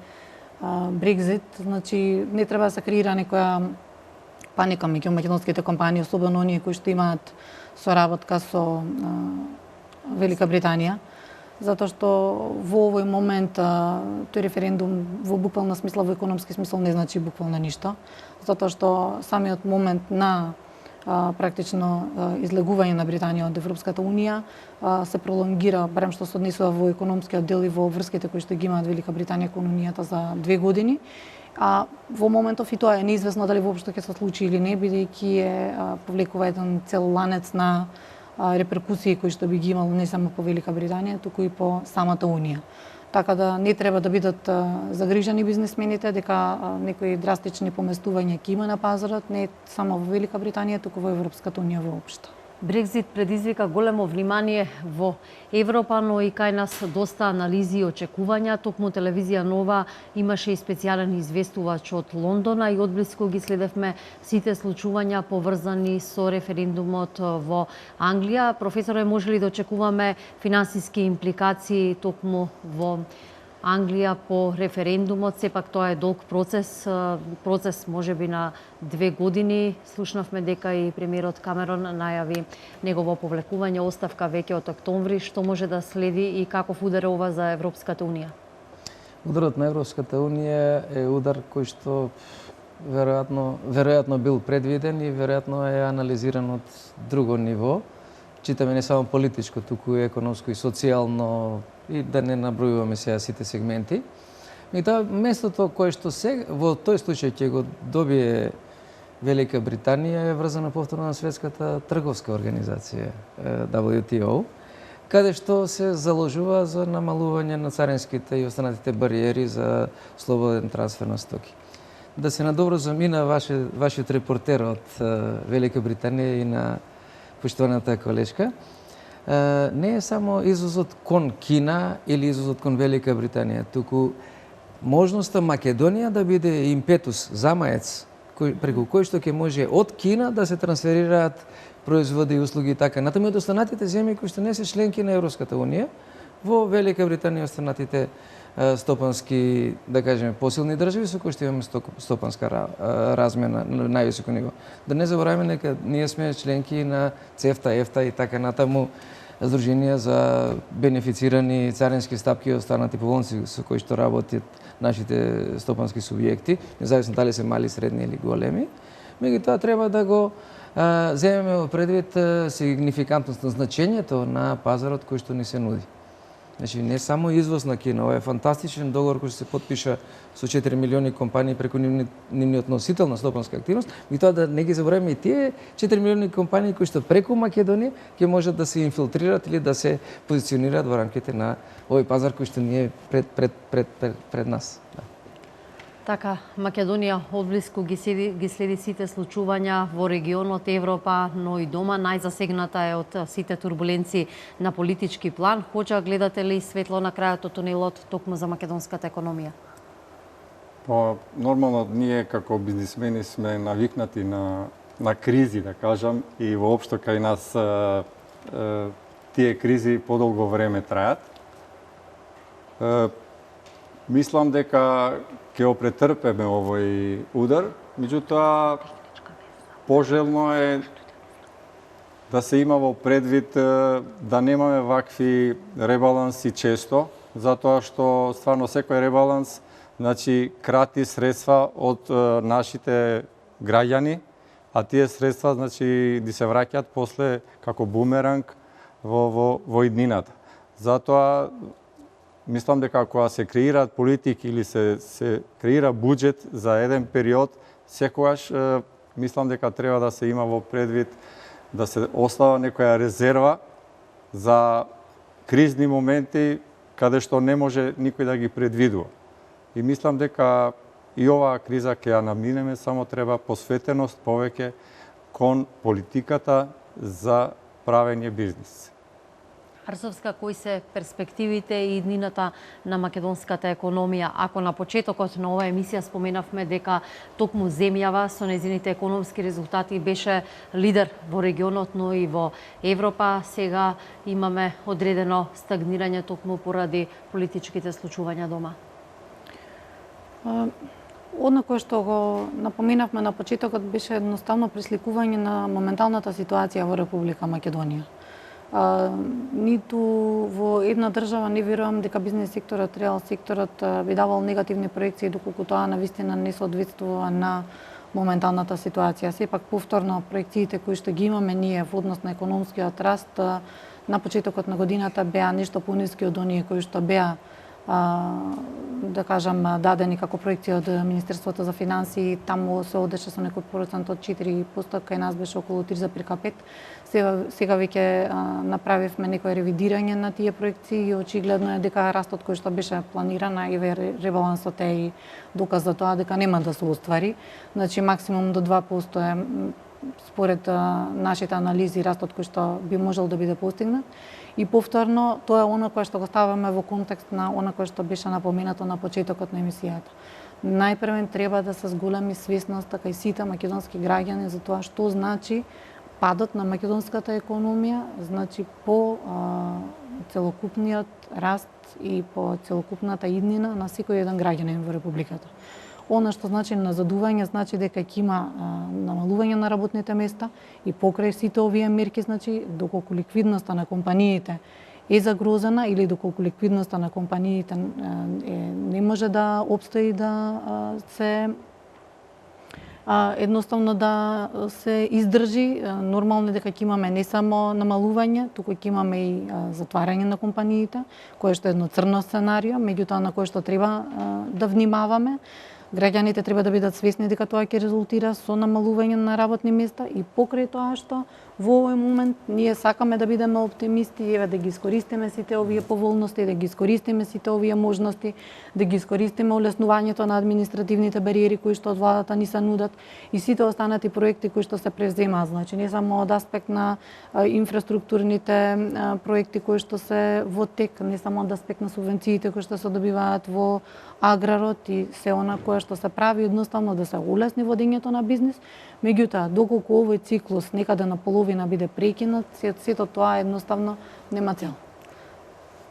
Брекзит, значи не треба да се креира некоја паника меѓу македонските компании, особено оние кои што имаат соработка со Велика Британија, затоа што во овој момент тој референдум во буквална смисла, во економски смисол не значи буквално ништо, затоа што самиот момент на практично излегување на Британија од Европската Унија се пролонгира, барем што се однесува во економскиот дел и во врските кои што ги имаат Велика Британија кон Унијата за 2 години. А во моментов и тоа е неизвестно дали воопшто ќе се случи или не, бидејќи повлекува еден цел ланец на реперкусии кои што би ги имало не само по Велика Британија, туку и по самата Унија. Така да не треба да бидат загрижени бизнисмените дека некои драстични поместувања ќе има на пазарот, не само во Велика Британија, туку во Европската Унија воопшто. Брекзит предизвика големо внимание во Европа, но и кај нас доста анализи и очекувања. Токму телевизија Нова имаше и специјален известувач од Лондона и одблиску ги следевме сите случувања поврзани со референдумот во Англија. Професоре, може ли да очекуваме финансиски импликации токму во Англија по референдумот? Сепак тоа е долг процес можеби на 2 години. Слушнавме дека и премиерот Камерон најави негово повлекување, оставка веќе од октомври. Што може да следи и каков удар е ова за Европската Унија? Ударот на Европската Унија е удар кој што веројатно бил предвиден и веројатно е анализиран од друго ниво. Читаме не само политичко, туку и економско и социјално, и да не набројуваме сега сите сегменти. И тоа местото кое што во тој случај ќе го добие Велика Британија е врзана повторно на Светската трговска организација WTO, каде што се заложува за намалување на царинските и останатите бариери за слободен трансфер на стоки. Да се надобро замина вашиот репортер од Велика Британија и на поштованата колешка, не е само извозот кон Кина или извозот кон Велика Британија, туку можноста Македонија да биде импетус, замаец, преку кој што ќе може од Кина да се трансферираат производи и услуги и така натаму од останатите земји кои што не се членки на Европската унија, во Велика Британија останатите стопански, да кажеме, посилни држави со кои што имаме стопанска размена на највисоко ниво. Да не забораваме дека ние сме членки на ЦЕФТА, ЕФТА и така натаму здруженија за бенефицирани царински стапки и останати поволници со кои што работат нашите стопански субјекти, независно дали се мали, средни или големи. Меѓутоа треба да го земеме во предвид сигнификантност на значењето на пазарот кој што ни се нуди. Значи, не само извоз на Кина, ова е фантастичен договор кој се потпиша со 4 милиони компании преку нивниот носител на стопанска активност, и тоа да не ги забораваме и тие 4 милиони компании кои што преку Македонија ќе можат да се инфилтрират или да се позиционираат во рамките на овој пазар кој што ни е пред нас. Да. Така, Македонија одблиску ги следи сите случувања во регионот, Европа, но и дома. Најзасегната е од сите турбуленции на политички план. Хоџа, гледате ли светло на крајот од тунелот токму за македонската економија? Нормално, ние како бизнисмени сме навикнати на кризи, да кажам, и воопшто кај нас тие кризи подолго време трајат. Мислам дека ќе го претрпеме овој удар, меѓутоа пожелно е да се има во предвид да немаме вакви ребаланси често, затоа што стварно секој ребаланс крати средства од нашите граѓани, а тие средства ди се враќаат после како бумеранг во иднината. Затоа мислам дека кога се креираат политики или се креира буџет за еден период, секогаш мислам дека треба да се има во предвид да се остава некоја резерва за кризни моменти каде што не може никој да ги предвидува. И мислам дека и оваа криза ќе ја наминеме, само треба посветеност повеќе кон политиката за правење бизнис. Арсовска, кои се перспективите и иднината на македонската економија? Ако на почетокот на оваа емисија споменавме дека токму земјава со незините економски резултати беше лидер во регионот, но и во Европа, сега имаме одредено стагнирање токму поради политичките случувања дома. Одно што го напоменавме на почетокот беше едноставно пресликување на моменталната ситуација во Република Македонија. Ниту во една држава не верувам дека бизнес секторот, реал секторот би давал негативни проекции доколку тоа навистина не соодветствува на моменталната ситуација. Сепак повторно проекциите кои што ги имаме ние во однос на економскиот раст на почетокот на годината беа нешто пониски од оние кои што беа да кажам дадени како проекција од Министерството за финансии. Таму се одеше со некој процент од 4%, кај нас беше околу 3,5%. Сега веќе направивме некој ревидирање на тие проекции и очигледно е дека растот кој што беше планиран, и ребалансот е и доказ за тоа дека нема да се оствари. Значи максимум до 2% е според нашите анализи растот кој што би можел да биде постигнат. И повторно, тоа е оно кое што го ставаме во контекст на оно кое што беше напоменато на почетокот на емисијата. Најпрвен треба да се зголеми свесноста кај сите македонски граѓани за тоа што значи падот на македонската економија, значи по целокупниот раст и по целокупната иднина на секој еден граѓанин во Републиката. Она што значи назадување, значи дека ќе има намалување на работните места и покрај сите овие мерки, значи доколку ликвидноста на компаниите е загрозена или доколку ликвидноста на компаниите не може да обстои да се едноставно да се издржи, нормално дека ќе имаме не само намалување, туку ќе имаме и затварање на компаниите, кое што е едно црно сценарио, меѓутоа на кое што треба да внимаваме. Граѓаните треба да бидат свесни дека тоа ќе резултира со намалување на работни места и покрај тоа што во овој момент ние сакаме да бидеме оптимисти, еве да ги искористиме сите овие поволности, да ги искористиме сите овие можности, да ги искористиме улеснувањето на административните бариери кои што од владата ни се нудат и сите останати проекти кои што се преземаат, значи не само од аспект на инфраструктурните проекти кои што се во тек, не само од аспект на субвенциите кои што се добиваат во аграрот и се она кое што се прави едноставно да се улесни водењето на бизнис. Меѓутоа, доколку овој циклус некаде на половина биде прекинат, сето тоа едноставно нема цел.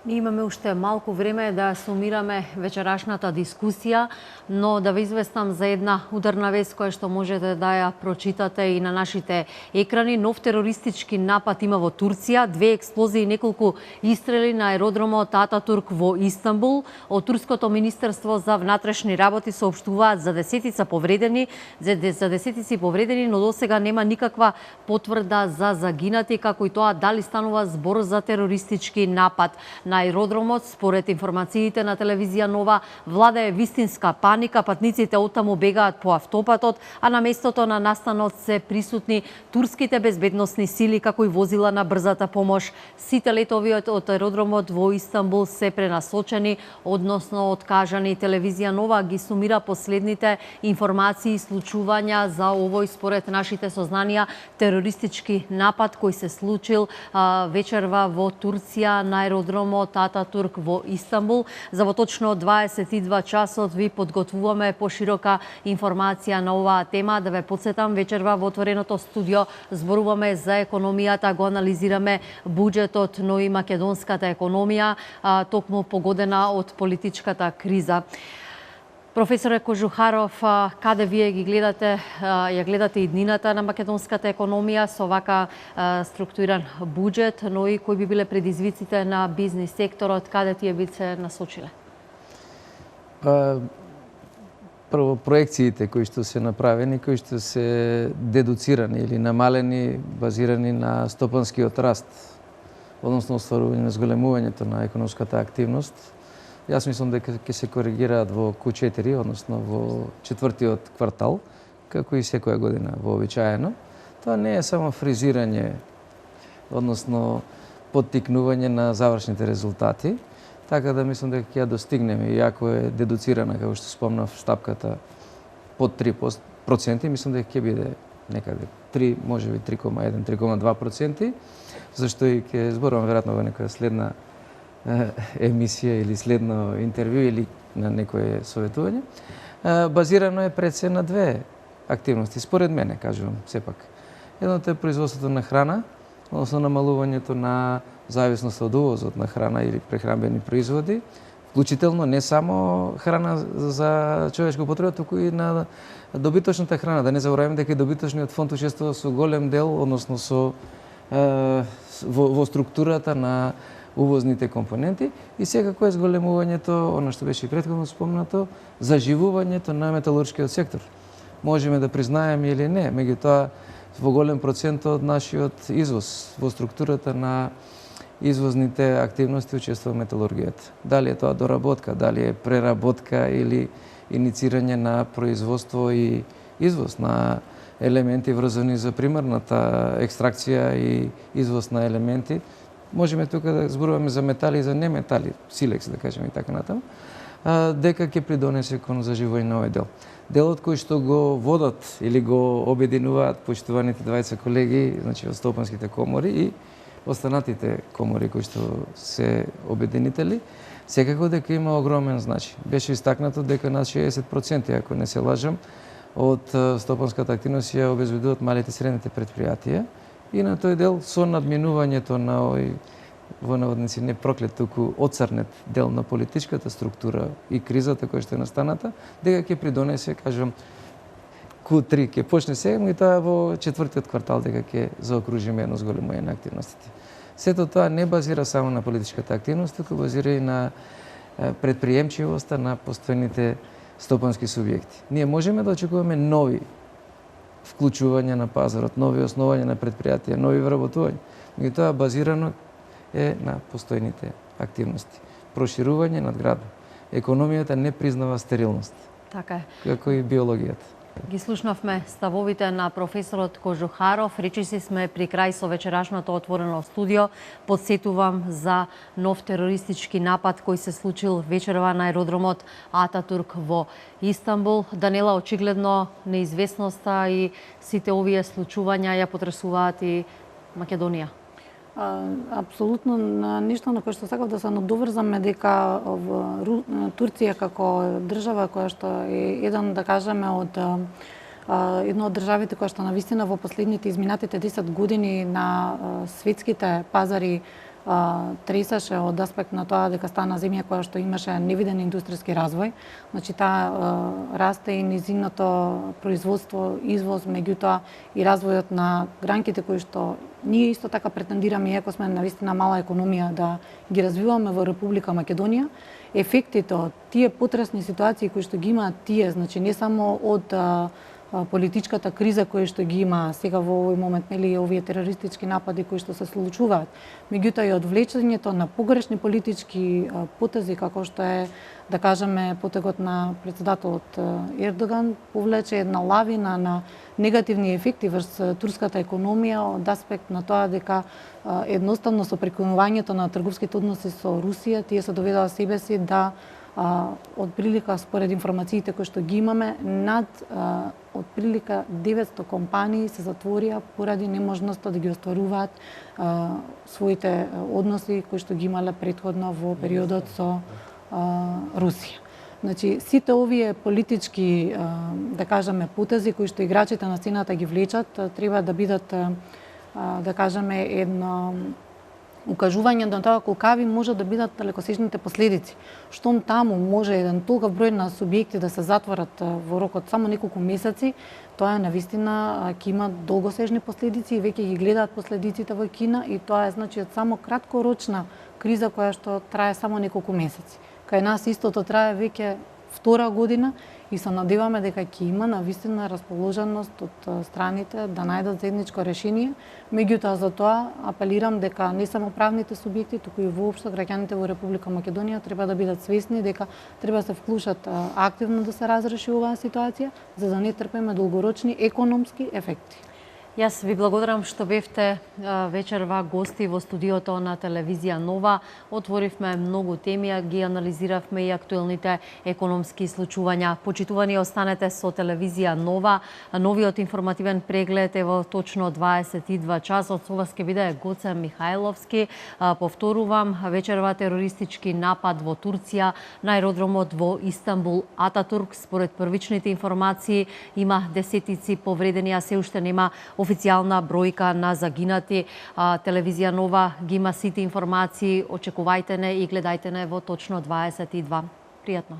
Ние имаме уште малку време да сумираме вечерашната дискусија, но да ве известам за една ударна вест која што можете да ја прочитате и на нашите екрани. Нов терористички напад има во Турција, 2 експлозии и неколку истрели на аеродромот Ататурк во Истанбул. Од Турското министерство за внатрешни работи соопштуваат за десетици повредени, но досега нема никаква потврда за загинати, како и тоа дали станува збор за терористички напад на аеродромот. Според информациите на телевизија Нова, владее вистинска паника, патниците оттаму бегаат по автопатот, а на местото на настанот се присутни турските безбедносни сили, како и возила на брзата помош. Сите летови од аеродромот во Истанбул се пренасочени, односно откажани. Телевизија Нова ги сумира последните информации и случувања за овој, според нашите сознанија, терористички напад кој се случил вечерва во Турција на аеродромот Ататурк во Истанбул. За во точно 22 часот ви подготвуваме поширока информација на оваа тема. Да ве подсетам, вечерва во отвореното студио зборуваме за економијата, го анализираме буџетот, но и македонската економија, токму погодена од политичката криза. Професоре Кожухаров, каде вие ги гледате, ја гледате иднината на македонската економија со вака структуриран буџет, но и кои би биле предизвиците на бизнис секторот, каде тие би се насочиле? Прво, проекциите кои што се направени, кои што се дедуцирани или намалени, базирани на стопанскиот раст, односно остварување на зголемувањето на економската активност, јас мислам дека ќе се коригираат во Q4, односно во четвртиот квартал, како и секоја година вообичаено. Тоа не е само фризирање, односно поттикнување на завршните резултати, така да мислам дека ќе ја достигнеме, иако е дедуцирана, како што спомнав, штапката под 3%, мислам дека ќе биде некаде 3, можеби 3,1, 3,2%, зашто и ќе зборувам веројатно во некоја следна емисија или следно интервју или на некое советување. Базирано е пред се на две активности, според мене, кажувам, сепак. Едното е производството на храна, односно намалувањето на зависност од увозот на храна или прехранбени производи, вклучително не само храна за човечка употреба, туку и на добиточната храна. Да не забораваме дека добиточниот фонд учествува со голем дел, односно со во структурата на увозните компоненти и секако е зголемувањето, оно што беше и претходно спомнато, заживувањето на металуршкиот сектор. Можеме да признаеме или не, меѓутоа во голем процент од нашиот извоз во структурата на извозните активности учествува металургијата. Дали е тоа доработка, дали е преработка или иницирање на производство и извоз на елементи врзани за примарната екстракција и извоз на елементи. Можеме тука да зборуваме за метали и за неметали, силекс да кажеме и така натаму, дека ќе придонесе кон заживување на овој дел. Делот кој што го водат или го обединуваат почитуваните двајца колеги, значи од стопанските комори и останатите комори кои што се обединители, секако дека има огромен значај. Беше истакнато дека над 60%, ако не се лажам, од стопанската активност ја обезбедуваат малите и средните предпријатија и на тој дел со надминувањето на овој во наводници не проклет, туку оцрнет дел на политичката структура и кризата која што е настаната, дека ќе придонесе, кажам, Q3 ќе почне сега и тоа во четвртиот квартал дека ќе заокружиме едно зголемување на активностите. Сето тоа не базира само на политичката активност, туку базира и на предприемчивоста на постојните стопански субјекти. Ние можеме да очекуваме нови вклучувања на пазарот, нови основања на предпријатија, нови вработувања, но тоа базирано е на постојните активности. Проширување, надградба. Економијата не признава стерилност. Така е. како и биологијата. Ги слушнавме ставовите на професорот Кожухаров. Речиси сме при крај со вечерашното отворено студио. Подсетувам за нов терористички напад кој се случил вечерва на аеродромот Ататурк во Истанбул. Данела, очигледно неизвестноста и сите овие случувања ја потресуваат и Македонија. Апсолутно нешто на кое што сакав да се надоврзаме дека Турција како држава која што е еден, да кажеме, од една од државите која што навистина во последните изминатите 10 години на светските пазари тресаше од аспект на тоа дека стана земја која што имаше невиден индустријски развој. Значи таа расте и низиното производство, извоз, меѓутоа и развојот на гранките кои што ние исто така претендираме, иако сме навистина мала економија, да ги развиваме во Република Македонија. Ефектите од тие потресни ситуации кои што ги имаат тие, значи не само од политичката криза која што ги има сега во овој момент, нели, овие терористички напади кои што се случуваат, меѓутоа и одвлечењето на погрешни политички потези, како што е, да кажеме, потегот на председателот Ердоган, повлече една лавина на негативни ефекти врз турската економија од аспект на тоа дека едноставно со прекинувањето на трговските односи со Русија, тие се доведоа себе си да од прилика, според информациите кои што ги имаме, над од прилика 900 компании се затворија поради неможноста да ги остваруваат своите односи кои што ги имале претходно во периодот со Русија. Значи, сите овие политички, да кажеме, потези кои што играчите на сцената ги влечат, треба да бидат, да кажеме, едно укажување на тоа колкави може да бидат далекосечните последици. Штом таму може еден толков број на субјекти да се затворат во рок од само неколку месеци, тоа навистина ќе има долгосежни последици и веќе ги гледаат последиците во Кина, и тоа е, значи, само краткорочна криза која што трае само неколку месеци. Кај нас истото трае веќе втора година и се надеваме дека ќе има навистина расположеност од страните да најдат заедничко решение. Меѓутоа, за тоа апелирам дека не само правните субјекти, туку и воопшто граѓаните во Република Македонија треба да бидат свесни дека треба да се вклучат активно да се разреши оваа ситуација, за да не трпиме долгорочни економски ефекти. Јас ви благодарам што бевте вечерва гости во студиото на телевизија Нова. Отворивме многу теми, ги анализиравме и актуелните економски случувања. Почитувани, останете со телевизија Нова. Новиот информативен преглед е во точно 22 часот. Со вас ќе биде Гоце Михајловски. Повторувам, вечерва терористички напад во Турција на аеродромот во Истанбул Ататурк. Според првичните информации има десетици повредени, а се уште нема официјална бројка на загинати. Телевизија Нова ги има сите информации. Очекувајте не и гледајте не во точно 22. Пријатно.